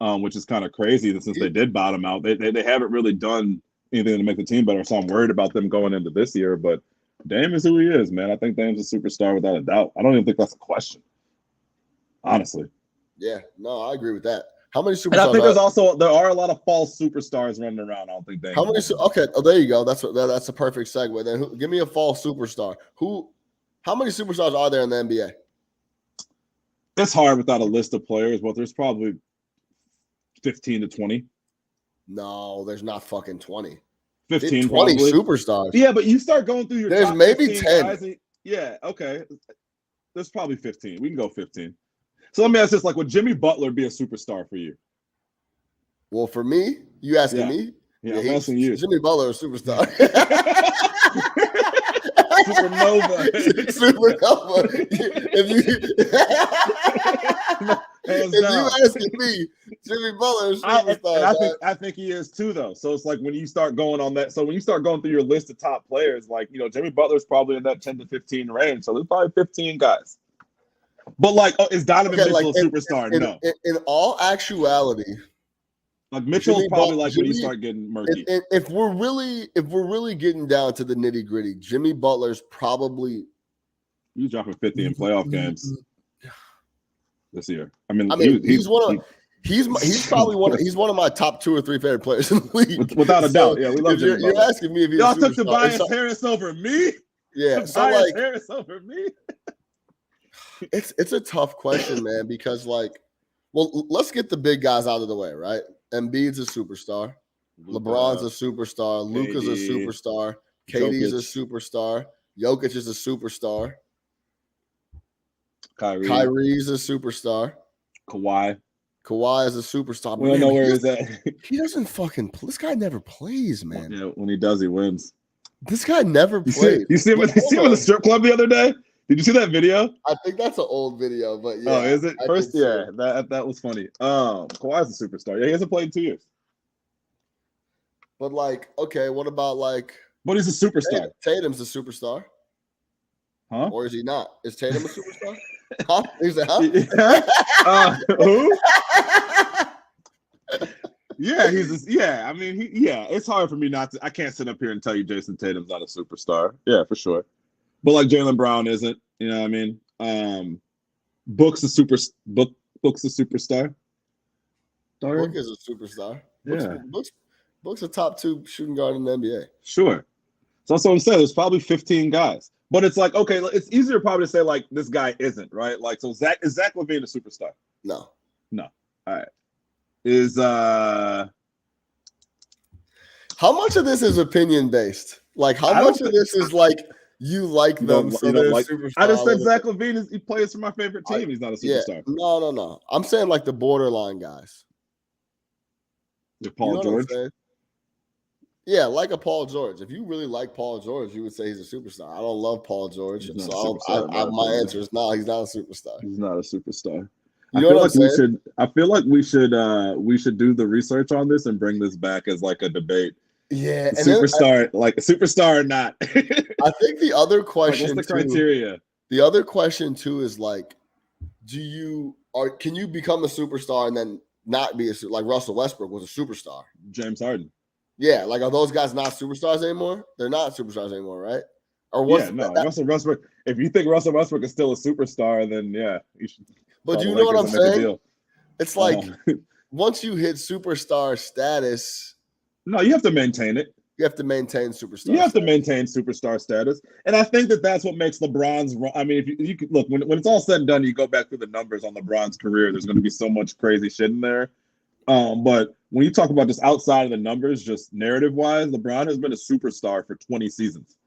B: which is kind of crazy since they did bottom out. They haven't really done anything to make the team better, so I'm worried about them going into this year. But Dame is who he is, man. I think Dame's a superstar without a doubt. I don't even think that's a question, honestly.
A: Yeah, no, I agree with that. How many superstars?
B: And I think there are a lot of false superstars running around. I don't think Dame.
A: How many? Okay, there you go. That's a perfect segue. Then give me a false superstar. How many superstars are there in the NBA?
B: It's hard without a list of players, but there's probably 15 to 20.
A: No, there's not fucking 20.
B: 15,
A: 20
B: probably.
A: Superstars.
B: Yeah, but you start going through your
A: There's
B: top
A: maybe 10.
B: Guys okay. There's probably 15. We can go 15. So let me ask this: like, would Jimmy Butler be a superstar for you?
A: Well, for me, you asking me?
B: Yeah, I'm asking you.
A: Jimmy Butler is a superstar.
B: Supernova.
A: If you asking me, Jimmy Butler is a superstar.
B: I think he is too, though. So it's like when you start going on that. So when you start going through your list of top players, like, Jimmy Butler's probably in that 10 to 15 range. So there's probably 15 guys. But like, is Donovan Mitchell a superstar? No.
A: In all actuality,
B: like Mitchell's probably like when you start getting murky.
A: If we're really getting down to the nitty gritty, Jimmy Butler's probably
B: he's dropping 50 in playoff games this year. I mean
A: he's probably one of my top 2 or 3 favorite players in the league,
B: without a doubt. Yeah, we love Jimmy Butler.
A: You're asking me if he's
B: y'all took Tobias Harris over me.
A: Yeah,
B: Tobias Harris over me.
A: It's a tough question, man, because let's get the big guys out of the way, right? Embiid's a superstar. LeBron's a superstar. Luka's a superstar. KD's a superstar. Jokic is a superstar. Kyrie's a superstar.
B: Kawhi
A: is a superstar.
B: We don't know where he's at.
A: He doesn't fucking. This guy never plays, man.
B: Yeah, when he does, he wins.
A: This guy never plays.
B: You see him in the strip club the other day? Did you see that video?
A: I think that's an old video, but yeah.
B: Oh, is it? First, yeah, that was funny. Kawhi's a superstar. Yeah, he hasn't played in 2 years.
A: But okay, what about
B: But he's a superstar.
A: Tatum's a superstar.
B: Huh?
A: Or is he not? Is Tatum a superstar? Huh? Is it huh?
B: Who? Yeah, I mean, it's hard for me not to. I can't sit up here and tell you Jason Tatum's not a superstar. Yeah, for sure. But like Jaylen Brown isn't, you know what I mean? Book's a superstar.
A: Book is a superstar.
B: Yeah.
A: Book's a top 2 shooting guard in the NBA.
B: Sure. So that's what I'm saying. There's probably 15 guys. But it's like, okay, it's easier probably to say like this guy isn't, right? Like, so is Zach LaVine a superstar?
A: No.
B: All right. Is
A: how much of this is opinion based? Like how much of this is like you like them, so they're superstars?
B: I just said Zach LaVine he plays for my favorite team. He's not a superstar.
A: Yeah. No. I'm saying like the borderline guys.
B: Like Paul George.
A: Yeah, like a Paul George. If you really like Paul George, you would say he's a superstar. I don't love Paul George, so my answer is no. He's not a superstar.
B: He's not a superstar.
A: You know what I'm saying?
B: I feel like we should do the research on this and bring this back as like a debate.
A: Yeah,
B: superstar, like a superstar or not.
A: I think the other question,
B: what's the criteria?
A: The other question too is like, can you become a superstar and then not be like Russell Westbrook was a superstar?
B: James Harden.
A: Yeah, like are those guys not superstars anymore? They're not superstars anymore, right? Or
B: Russell Westbrook. If you think Russell Westbrook is still a superstar, then yeah, you should.
A: But you know what I'm saying? It's like once you hit superstar status,
B: no, you have to maintain it.
A: You have to maintain superstar.
B: You have to maintain superstar status, and I think that's what makes LeBron's. I mean, if you could look when it's all said and done, you go back through the numbers on LeBron's career. There's going to be so much crazy shit in there. But when you talk about just outside of the numbers, just narrative-wise, LeBron has been a superstar for 20 seasons.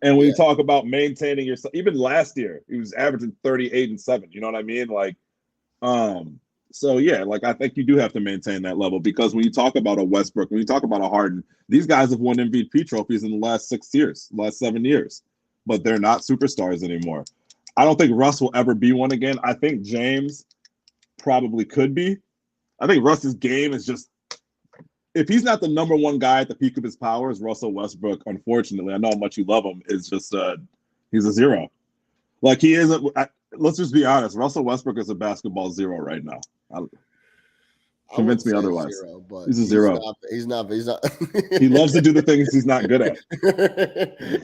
B: And when you talk about maintaining yourself, even last year, he was averaging 38 and 7. You know what I mean? Like, so yeah, like I think you do have to maintain that level because when you talk about a Westbrook, when you talk about a Harden, these guys have won MVP trophies in the last 7 years, but they're not superstars anymore. I don't think Russ will ever be one again. I think James probably could be. I think Russ's game is just, if he's not the number one guy at the peak of his powers, Russell Westbrook, unfortunately, I know how much you love him, is just, he's a zero. Like he isn't, let's just be honest, Russell Westbrook is a basketball zero right now. Convince me otherwise.
A: Zero, but
B: he's a zero.
A: He's not.
B: He loves to do the things he's not good at.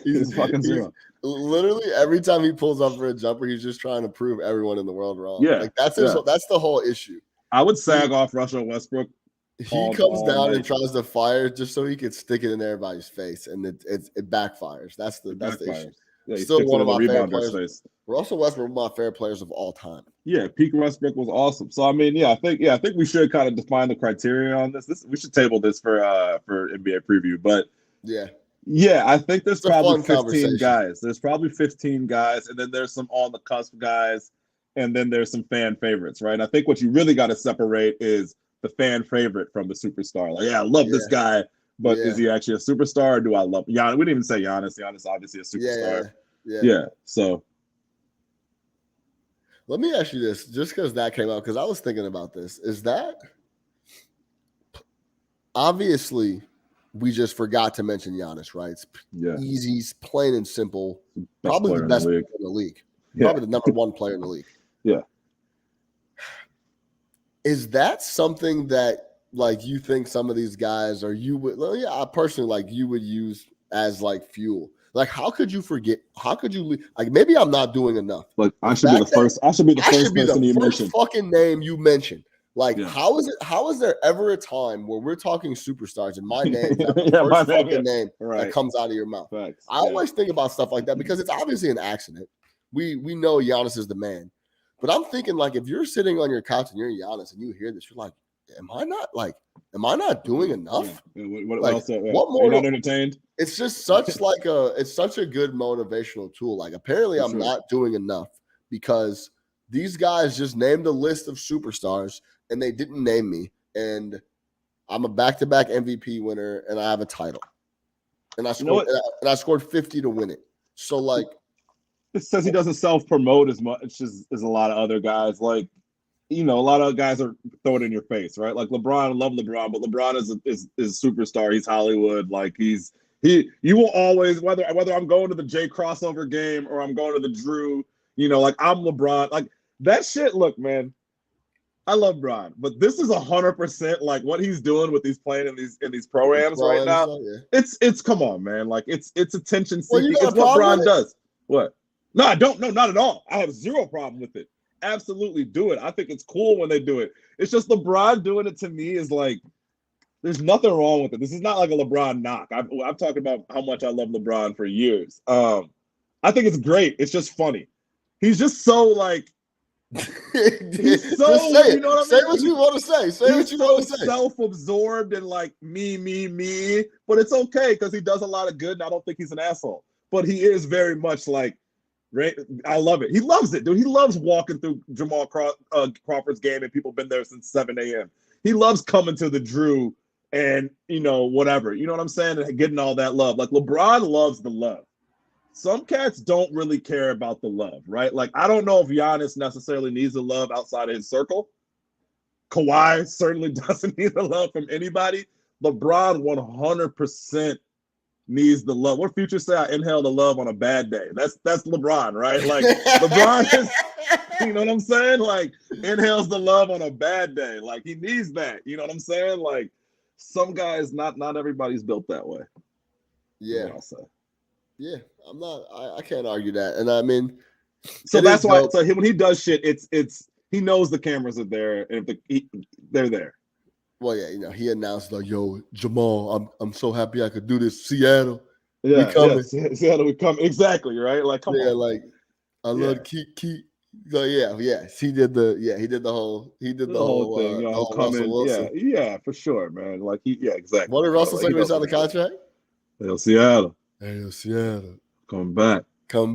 B: He's fucking zero.
A: Literally every time he pulls up for a jumper, he's just trying to prove everyone in the world wrong.
B: Yeah,
A: like that's the whole issue.
B: I would sag off Russell Westbrook.
A: He comes down and tries to fire just so he could stick it in everybody's face, and it backfires. That's the issue.
B: Yeah,
A: still one of my favorite
B: players.
A: Face. Russell Westbrook, one of my favorite players of all time.
B: Yeah, peak Westbrook was awesome. So I mean, I think we should kind of define the criteria on this. We should table this for NBA preview. But yeah, I think there's probably 15 guys. There's probably 15 guys, and then there's some on the cusp guys, and then there's some fan favorites, right? I think what you really got to separate is the fan favorite from the superstar. Like, I love this guy, but is he actually a superstar? Or do I love Giannis? We didn't even say Giannis. Giannis obviously a superstar. Yeah. So
A: let me ask you this, just because that came out, because I was thinking about this. Is that obviously we just forgot to mention Giannis, right? It's easy, plain and simple. Probably the best player in the league. Probably the number one player in the league.
B: Yeah.
A: Is that something that like you think some of these guys, or you would, I personally like you would use as like fuel? Like, how could you forget? How could you like? Maybe I'm not doing enough.
B: Like, I should be the first. I should be the first person you mentioned.
A: Fucking name you mentioned. Like, how is there ever a time where we're talking superstars and my name is the first fucking name that comes out of your mouth?
B: Facts.
A: I always think about stuff like that because it's obviously an accident. We know Giannis is the man, but I'm thinking like if you're sitting on your couch and you're Giannis and you hear this, you're like, am I not doing enough?
B: What else? What more? You're not entertained?
A: It's just such it's such a good motivational tool. Like apparently I'm not doing enough because these guys just named a list of superstars and they didn't name me. And I'm a back-to-back MVP winner and I have a title. And I scored 50 to win it. So like
B: it says he doesn't self-promote as much as a lot of other guys. Like, a lot of guys are throwing it in your face, right? Like LeBron, I love LeBron, but LeBron is a superstar. He's Hollywood. Like you will always, whether I'm going to the Jay crossover game or I'm going to the Drew, like I'm LeBron. Like that shit, look, man, I love LeBron, but this is 100% like what he's doing with these playing in these programs right now. It's come on, man. Like it's attention seeking. It's what LeBron does. What? No, I don't. No, not at all. I have zero problem with it. Absolutely do it. I think it's cool when they do it. It's just LeBron doing it to me is like, there's nothing wrong with it. This is not like a LeBron knock. I've talked about how much I love LeBron for years. I think it's great. It's just funny. He's just so like, he's so,
A: say what you want to say. Say what you want to say.
B: Self-absorbed and like me. But it's okay because he does a lot of good and I don't think he's an asshole. But he is very much like, I love it. He loves it, dude. He loves walking through Jamal Crawford's game and people been there since 7 a.m. He loves coming to the Drew and, whatever. You know what I'm saying? And getting all that love. Like LeBron loves the love. Some cats don't really care about the love, right? Like, I don't know if Giannis necessarily needs the love outside of his circle. Kawhi certainly doesn't need the love from anybody. LeBron 100% needs the love. What Future say? I inhale the love on a bad day. That's LeBron, right? Like LeBron is, you know what I'm saying? Like inhales the love on a bad day. Like he needs that. You know what I'm saying? Like some guys, not everybody's built that way.
A: Yeah. Yeah, I'm not. I can't argue that. And I mean,
B: so that's why. So when he does shit, it's he knows the cameras are there, and if they're there.
A: Well, yeah, he announced like, "Yo, Jamal, I'm so happy I could do this. Seattle,
B: we coming. Seattle, we coming. Exactly, right? Like, come on.
A: Like, I love keep. So he did the whole
B: thing. The whole coming. Yeah, for sure, man. Like exactly.
A: What did Russell say when he signed the contract?
B: Hell, Seattle.
A: Hey, Seattle.
B: Come back.
A: Deal's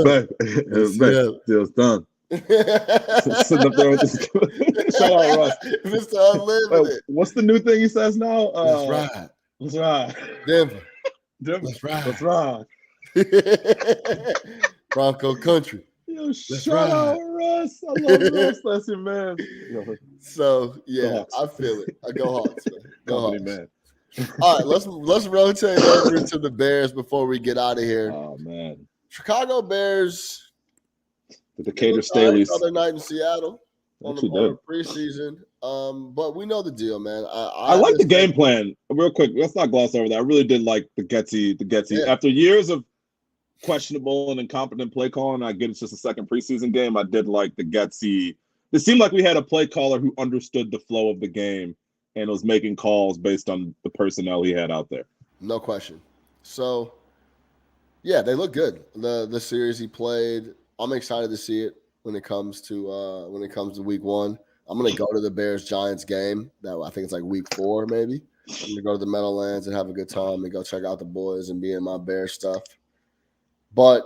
B: done. Deal's done. Sitting up there with this. Shout out Russ.
A: Mr. Unlimited.
B: What's the new thing he says now?
A: Let's ride. Denver. Let's ride.
B: Let's ride.
A: Bronco country.
B: Yo, shout out Russ. I love Russ. That's your man.
A: So I feel it. I go Hawks, man. Go Hawks, man. All right, let's rotate over to the Bears before we get out of here.
B: Oh man,
A: Chicago Bears.
B: The Decatur Staleys.
A: Other night in Seattle. on the preseason. But we know the deal, man.
B: I like the game plan. Real quick, let's not gloss over that. I really did like the Getsy.
A: Yeah.
B: After years of questionable and incompetent play calling, I get it's just a second preseason game. I did like the Getsy. It seemed like we had a play caller who understood the flow of the game and was making calls based on the personnel he had out there.
A: No question. So, yeah, they look good. The series he played, I'm excited to see it when it comes to week 1. I'm gonna go to the Bears-Giants game. That I think it's like week 4, maybe. I'm gonna go to the Meadowlands and have a good time and go check out the boys and be in my Bears stuff. But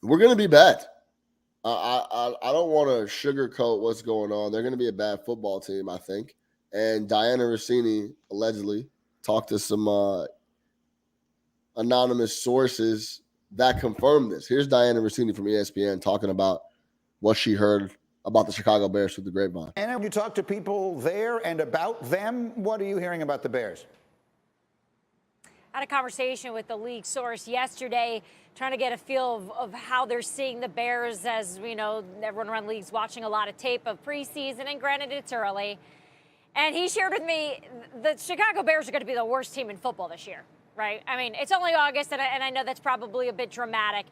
A: we're gonna be bad. I don't want to sugarcoat what's going on. They're gonna be a bad football team, I think. And Diana Rossini allegedly talked to some anonymous sources that confirm this. Here's Diana Rossini from ESPN talking about what she heard about the Chicago Bears through the grapevine.
F: And when you talk to people there and about them, what are you hearing about the Bears?
G: I had a conversation with the league source yesterday, trying to get a feel of how they're seeing the Bears. As we know, everyone around the league's watching a lot of tape of preseason, and granted, it's early. And he shared with me the Chicago Bears are going to be the worst team in football this year, right? I mean, it's only August, and I know that's probably a bit dramatic.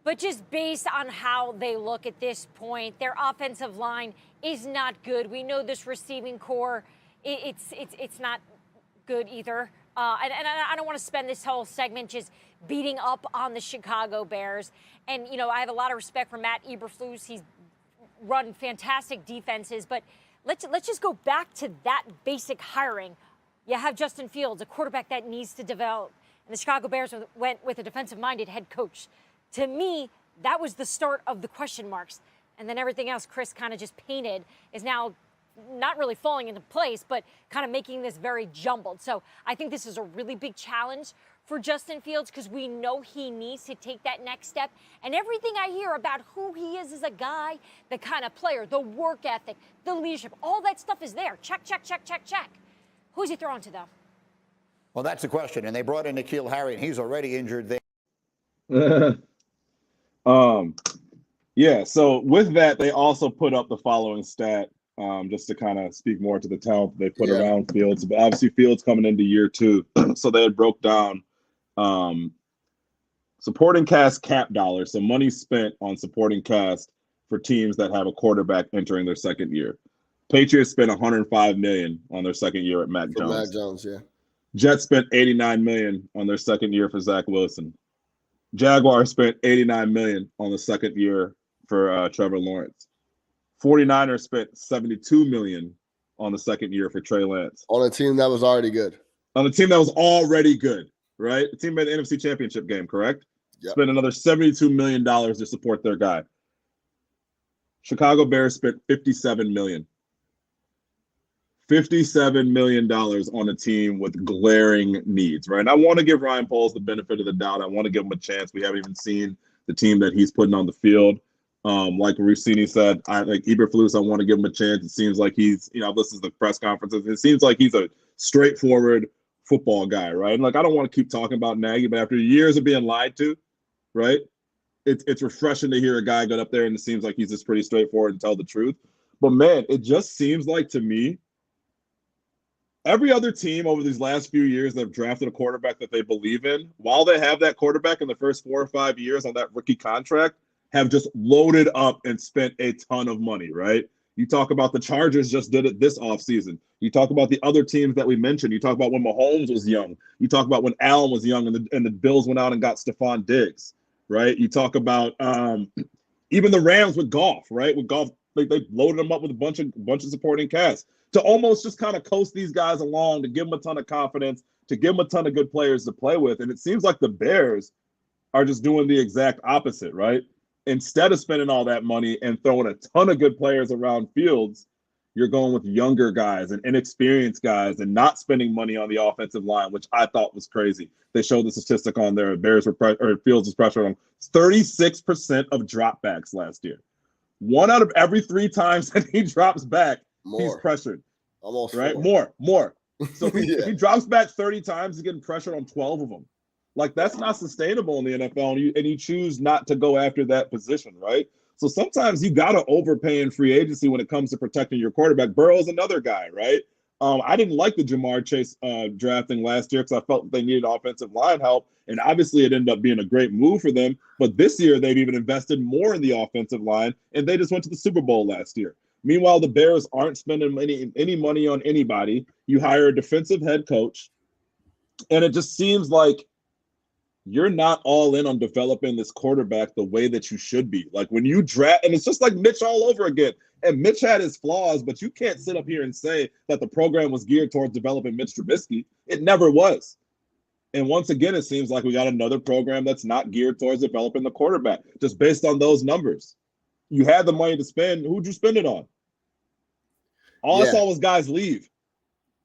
G: But just based on how they look at this point, their offensive line is not good. We know this receiving core, it's not good either. And I don't want to spend this whole segment just beating up on the Chicago Bears. And, you know, I have a lot of respect for Matt Eberflus. He's run fantastic defenses. But let's just go back to that basic hiring. You have Justin Fields, a quarterback that needs to develop. And the Chicago Bears went with a defensive-minded head coach. To me, that was the start of the question marks. And then everything else Chris kind of just painted is now not really falling into place, but kind of making this very jumbled. So I think this is a really big challenge for Justin Fields because we know he needs to take that next step. And everything I hear about who he is as a guy, the kind of player, the work ethic, the leadership, all that stuff is there. Check, check, check, check, check. Who's he throwing to, though?
F: Well, that's the question. And they brought in N'Keal Harry, and he's already injured there.
B: Yeah, so with that, they also put up the following stat, just to kind of speak more to the talent they put around Fields. But obviously, Fields coming into year 2, so they had broke down supporting cast cap dollars, so money spent on supporting cast for teams that have a quarterback entering their second year. Patriots spent $105 million on their second year at Mac Jones.
A: Mac Jones, yeah.
B: Jets spent $89 million on their second year for Zach Wilson. Jaguars spent $89 million on the second year for Trevor Lawrence. 49ers spent $72 million on the second year for Trey Lance.
A: On a team that was already good.
B: On a team that was already good, right? The team made the NFC Championship game, correct?
A: Yep.
B: Spent another $72 million to support their guy. Chicago Bears spent $57 million. $57 million on a team with glaring needs, right? And I want to give Ryan Poles the benefit of the doubt. I want to give him a chance. We haven't even seen the team that he's putting on the field. Like Rossini said, like Eberflus, I want to give him a chance. It seems like he's, I've listened to the press conferences. It seems like he's a straightforward football guy, right? And like, I don't want to keep talking about Nagy, but after years of being lied to, right? It's refreshing to hear a guy get up there and it seems like he's just pretty straightforward and tell the truth. But man, it just seems like to me, every other team over these last few years that have drafted a quarterback that they believe in, while they have that quarterback in the first 4 or 5 years on that rookie contract, have just loaded up and spent a ton of money, right? You talk about the Chargers just did it this offseason. You talk about the other teams that we mentioned. You talk about when Mahomes was young. You talk about when Allen was young and the Bills went out and got Stephon Diggs, right? You talk about even the Rams with Goff, right? With Goff, they loaded them up with a bunch of supporting cast to almost just kind of coast these guys along, to give them a ton of confidence, to give them a ton of good players to play with. And it seems like the Bears are just doing the exact opposite, right? Instead of spending all that money and throwing a ton of good players around Fields, you're going with younger guys and inexperienced guys and not spending money on the offensive line, which I thought was crazy. They showed the statistic on there. Fields was pressured on 36% of dropbacks last year. 1 out of every 3 times that he drops back, he's pressured.
A: Almost
B: right?
A: 4.
B: More. So if he drops back 30 times, he's getting pressured on 12 of them. Like, that's not sustainable in the NFL, and you choose not to go after that position, right? So sometimes you got to overpay in free agency when it comes to protecting your quarterback. Burrow's another guy, right? I didn't like the Jamar Chase drafting last year because I felt they needed offensive line help. And obviously it ended up being a great move for them. But this year they've even invested more in the offensive line, and they just went to the Super Bowl last year. Meanwhile, the Bears aren't spending any money on anybody. You hire a defensive head coach, and it just seems like you're not all in on developing this quarterback the way that you should be. Like when you draft, and it's just like Mitch all over again. And Mitch had his flaws, but you can't sit up here and say that the program was geared towards developing Mitch Trubisky. It never was. And once again, it seems like we got another program that's not geared towards developing the quarterback, just based on those numbers. You had the money to spend. Who'd you spend it on? All I saw was guys leave.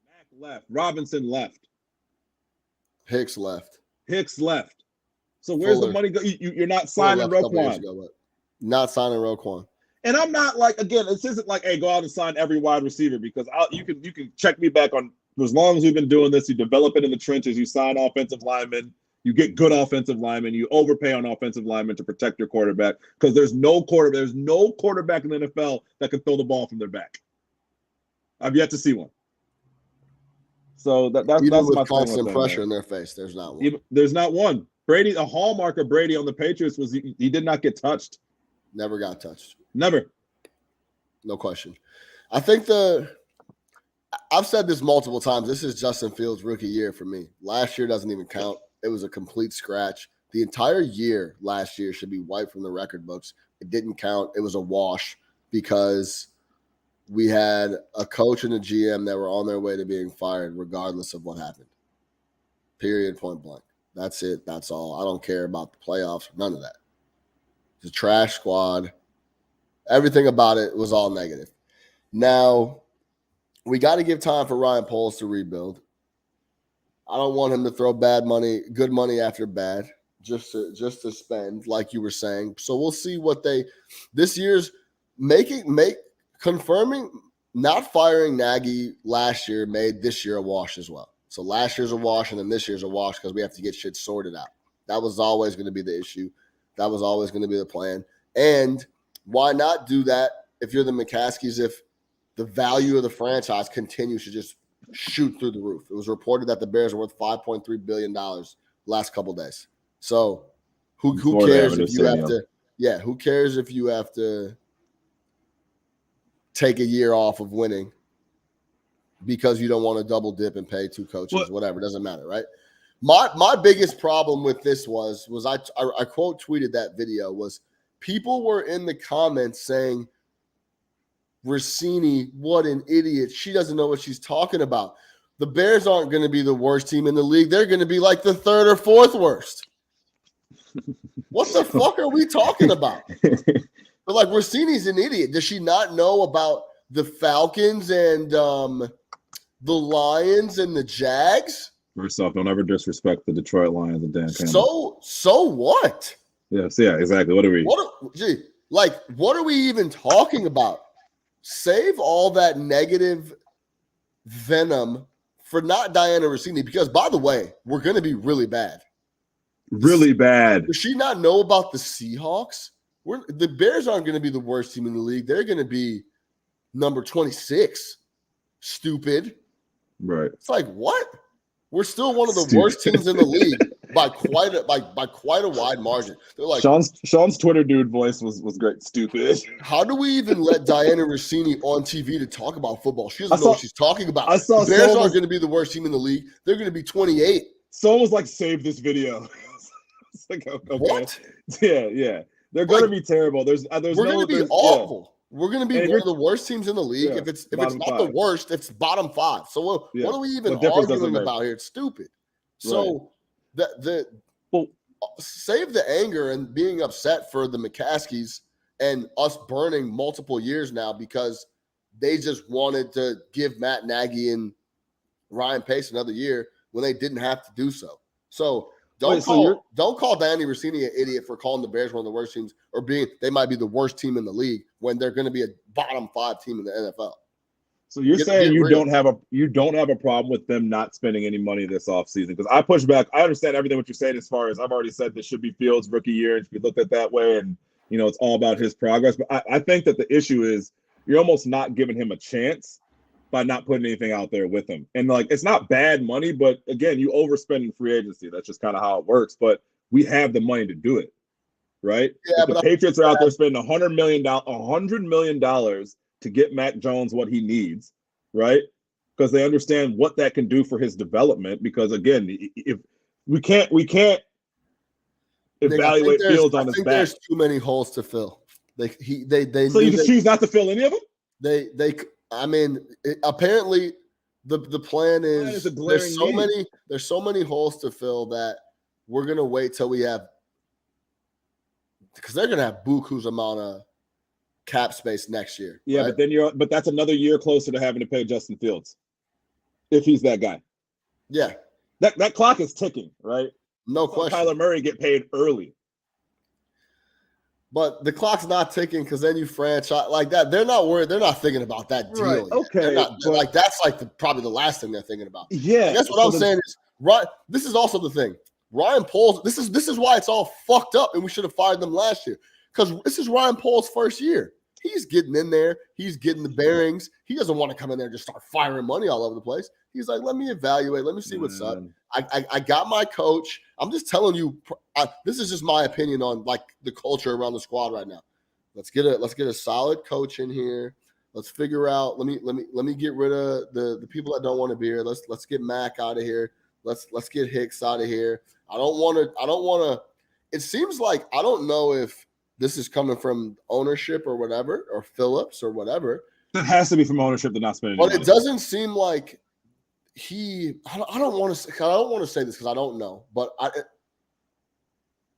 B: Mack left. Robinson left.
A: Hicks left.
B: So where's the money go? You're not signing Roquan.
A: Not signing Roquan.
B: And I'm not like, again, this isn't like, hey, go out and sign every wide receiver, because you can check me back on, as long as we've been doing this, you develop it in the trenches, you sign offensive linemen, you get good offensive linemen, you overpay on offensive linemen to protect your quarterback, because there's no quarterback in the NFL that can throw the ball from their back. I've yet to see one. So that's my
A: constant pressure in their face. There's not one.
B: There's not one. Brady, a hallmark of Brady on the Patriots was he did not get touched.
A: Never got touched.
B: Never.
A: No question. I think I've said this multiple times. This is Justin Fields' rookie year for me. Last year doesn't even count. It was a complete scratch. The entire year last year should be wiped from the record books. It didn't count. It was a wash because we had a coach and a GM that were on their way to being fired regardless of what happened. Period, point blank. That's it. That's all. I don't care about the playoffs. None of that. It's a trash squad. Everything about it was all negative. Now, we got to give time for Ryan Poles to rebuild. I don't want him to throw good money after bad, just to spend, like you were saying. So we'll see what this year's confirming not firing Nagy last year made this year a wash as well. So last year's a wash, and then this year's a wash because we have to get shit sorted out. That was always going to be the issue. That was always going to be the plan. And why not do that if you're the McCaskies, if the value of the franchise continues to just shoot through the roof? It was reported that the Bears are worth $5.3 billion last couple of days. So who cares if you have to – who cares if you have to take a year off of winning because you don't want to double dip and pay two coaches, whatever. It doesn't matter, right? My biggest problem with this was I quote tweeted that video was people were in the comments saying, Rossini, what an idiot. She doesn't know what she's talking about. The Bears aren't going to be the worst team in the league. They're going to be like the third or fourth worst. What the fuck are we talking about? But like, Rossini's an idiot. Does she not know about the Falcons and the Lions and the Jags?
B: First off, don't ever disrespect the Detroit Lions and Dan Campbell.
A: So what?
B: Yes, yeah, exactly. What
A: are we even talking about? Save all that negative venom for not Diana Rossini, because, by the way, we're going to be really bad.
B: Really bad.
A: Does she not know about the Seahawks? The Bears aren't going to be the worst team in the league. They're going to be number 26. Stupid.
B: Right.
A: It's like, what? We're still one of the worst teams in the league by quite a wide margin. They're like,
B: Sean's Twitter dude voice was great. Stupid.
A: How do we even let Diana Rossini on TV to talk about football? She doesn't know what she's talking about.
B: The
A: Bears aren't going to be the worst team in the league. They're going to be 28.
B: Someone was like, save this video. It's like, okay.
A: What?
B: Yeah. They're going to be terrible. We're
A: going to be awful. Yeah. We're going to be one of the worst teams in the league. Yeah, if it's not the worst, it's bottom 5. So what are we even arguing about here? It's stupid. So save the anger and being upset for the McCaskies and us burning multiple years now because they just wanted to give Matt Nagy and Ryan Pace another year when they didn't have to do so. So don't call Diana Rossini an idiot for calling the Bears one of the worst teams or they might be the worst team in the league when they're going to be a bottom 5 team in the NFL.
B: So you're saying you don't have a problem with them not spending any money this offseason? Because I push back. I understand everything what you're saying as far as I've already said this should be Fields' rookie year. It should be looked at that way. And You know, it's all about his progress. But I think that the issue is you're almost not giving him a chance by not putting anything out there with him. And like, it's not bad money, but again, you overspend in free agency. That's just kind of how it works. But we have the money to do it, right?
A: Yeah,
B: if the Patriots are out there spending $100 million to get Mac Jones what he needs, right? Because they understand what that can do for his development. Because again, if we can't evaluate Fields on his back.
A: There's too many holes to fill. They
B: so you just choose not to fill any of them?
A: Apparently the plan is there's so many holes to fill that we're gonna wait till we have, because they're gonna have buku's amount of cap space next year.
B: Yeah, right? but that's another year closer to having to pay Justin Fields if he's that guy.
A: Yeah,
B: that clock is ticking, right?
A: No question.
B: Kyler Murray get paid early.
A: But the clock's not ticking because then you franchise like that. They're not worried. They're not thinking about that deal.
B: Right. Okay.
A: That's like probably the last thing they're thinking about.
B: Yeah.
A: And that's what I'm saying is right. This is also the thing. Ryan Poles. This is why it's all fucked up, and we should have fired them last year, because this is Ryan Poles' first year. He's getting in there. He's getting the bearings. He doesn't want to come in there and just start firing money all over the place. He's like, let me evaluate. Let me see what's up. I got my coach. I'm just telling you, this is just my opinion on like the culture around the squad right now. Let's get a solid coach in here. Let's figure out. Let me get rid of the people that don't want to be here. Let's get Mac out of here. Let's get Hicks out of here. I don't want to. It seems like, I don't know if this is coming from ownership or whatever, or Phillips or whatever.
B: That has to be from ownership to not spending.
A: But it doesn't seem like I don't want to say this because I don't know, but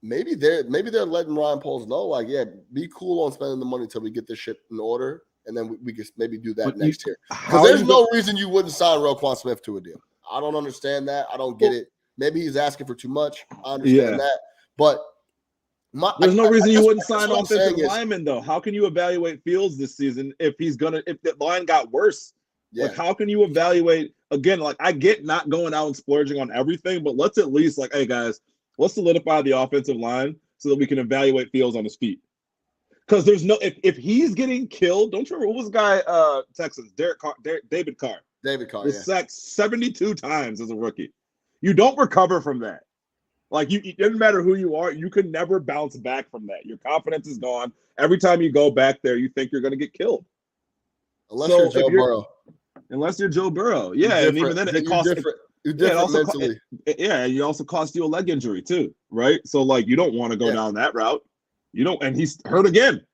A: maybe they're letting Ryan Poles know, like, yeah, be cool on spending the money till we get this shit in order, and then we can maybe do that next year. Because there's no reason you wouldn't sign Roquan Smith to a deal. I don't understand that. I don't get it. Maybe he's asking for too much. I understand that, but
B: there's no reason you wouldn't sign offensive lineman though. How can you evaluate Fields this season if the line got worse? Yeah. Like, how can you evaluate again? Like, I get not going out and splurging on everything, but let's at least, like, hey guys, let's solidify the offensive line so that we can evaluate Fields on his feet. Because there's no, if he's getting killed, don't you remember what was the guy Texans, David Carr was sacked 72 times as a rookie. You don't recover from that. Like, it doesn't matter who you are, you can never bounce back from that. Your confidence is gone. Every time you go back there, you think you're going to get killed.
A: Unless you're Joe Burrow.
B: Unless you're Joe Burrow. Yeah, and even then it costs
A: mentally.
B: It also costs you a leg injury too, right? So, like, you don't want to go down that route. You don't, and he's hurt again.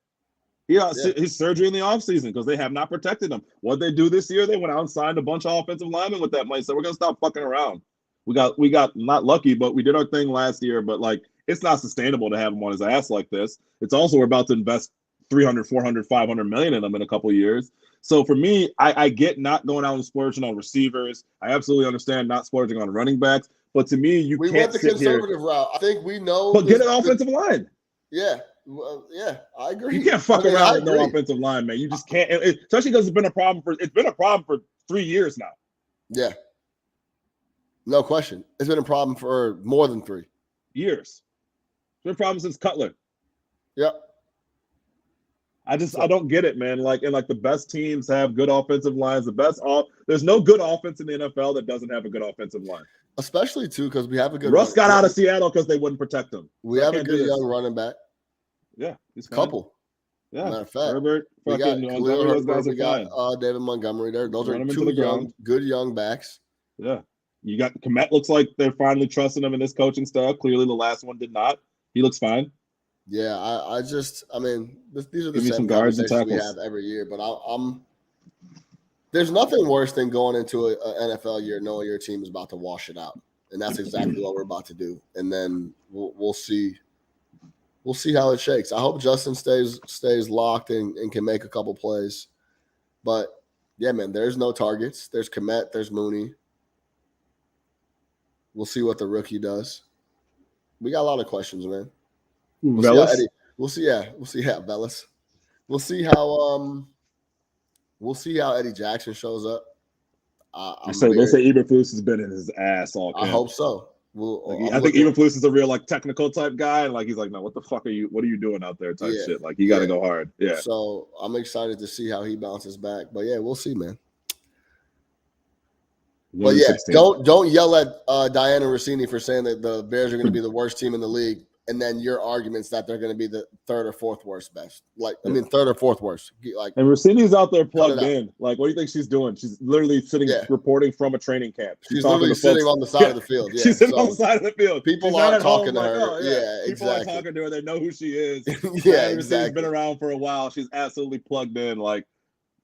B: He got his surgery in the offseason because they have not protected him. What they do this year, they went out and signed a bunch of offensive linemen with that money. So we're gonna stop fucking around. We got not lucky, but we did our thing last year. But like, it's not sustainable to have him on his ass like this. It's also, we're about to invest 300, 400, 500 million in them in a couple of years. So for me, I get not going out and splurging on receivers. I absolutely understand not splurging on running backs. But to me, we
A: went the conservative route. I think we know.
B: But get an offensive line.
A: Yeah. Well, yeah, I agree.
B: You can't fuck around with no offensive line, man. You just can't, especially because it's been a problem for 3 years now.
A: Yeah. No question. It's been a problem for more than 3
B: years. It's been a problem since Cutler.
A: Yep.
B: I don't get it, man. Like, and like, the best teams have good offensive lines. There's no good offense in the NFL that doesn't have a good offensive line.
A: Especially too, because we have a good.
B: Russ got out of Seattle because they wouldn't protect him.
A: We have a good young running back.
B: Yeah, he's fine.
A: Couple.
B: Yeah,
A: matter of fact,
B: Herbert,
A: we got David Montgomery there. Those are 2 good young backs.
B: Yeah, you got Komet. Looks like they're finally trusting him in this coaching staff. Clearly, the last one did not. He looks fine.
A: Yeah, these are the same
B: guards and
A: conversations we have every year. But there's nothing worse than going into an NFL year knowing your team is about to wash it out, and that's exactly what we're about to do. And then we'll see. We'll see how it shakes. I hope Justin stays locked and can make a couple plays. But yeah, man, there's no targets. There's Komet. There's Mooney. We'll see what the rookie does. We got a lot of questions, man. We'll see how Velus. We'll see how Eddie Jackson shows up.
B: They'll say Eberflus has been in his ass all camp.
A: I hope so.
B: I think Eberflus is a real like technical type guy, and like he's like, no, what are you doing out there type shit. Like you got to go hard. Yeah.
A: So I'm excited to see how he bounces back. But yeah, we'll see, man. But yeah,
B: 16.
A: don't yell at Diana Rossini for saying that the Bears are going to be the worst team in the league, and then your arguments that they're going to be the third or fourth worst best. Third or fourth worst.
B: And Rossini's out there plugged in. Like, what do you think she's doing? She's literally sitting reporting from a training camp.
A: She's literally sitting on the side of the field. Yeah.
B: She's sitting on the side of the field.
A: People aren't talking to her.
B: Oh,
A: yeah,
B: people
A: exactly.
B: are talking to her. They know who she is.
A: Yeah, exactly.
B: Rossini's been around for a while. She's absolutely plugged in. Like,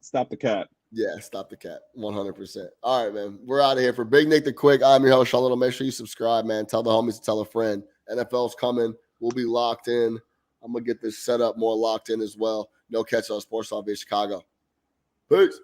B: stop the cat.
A: Yeah, stop the cat. 100%. All right, man. We're out of here. For Big Nick the Quick, I'm your host, Sean Little. Make sure you subscribe, man. Tell the homies to tell a friend. NFL's coming. We'll be locked in. I'm going to get this set up more locked in as well. No Catch on Sports Talk via Chicago. Peace.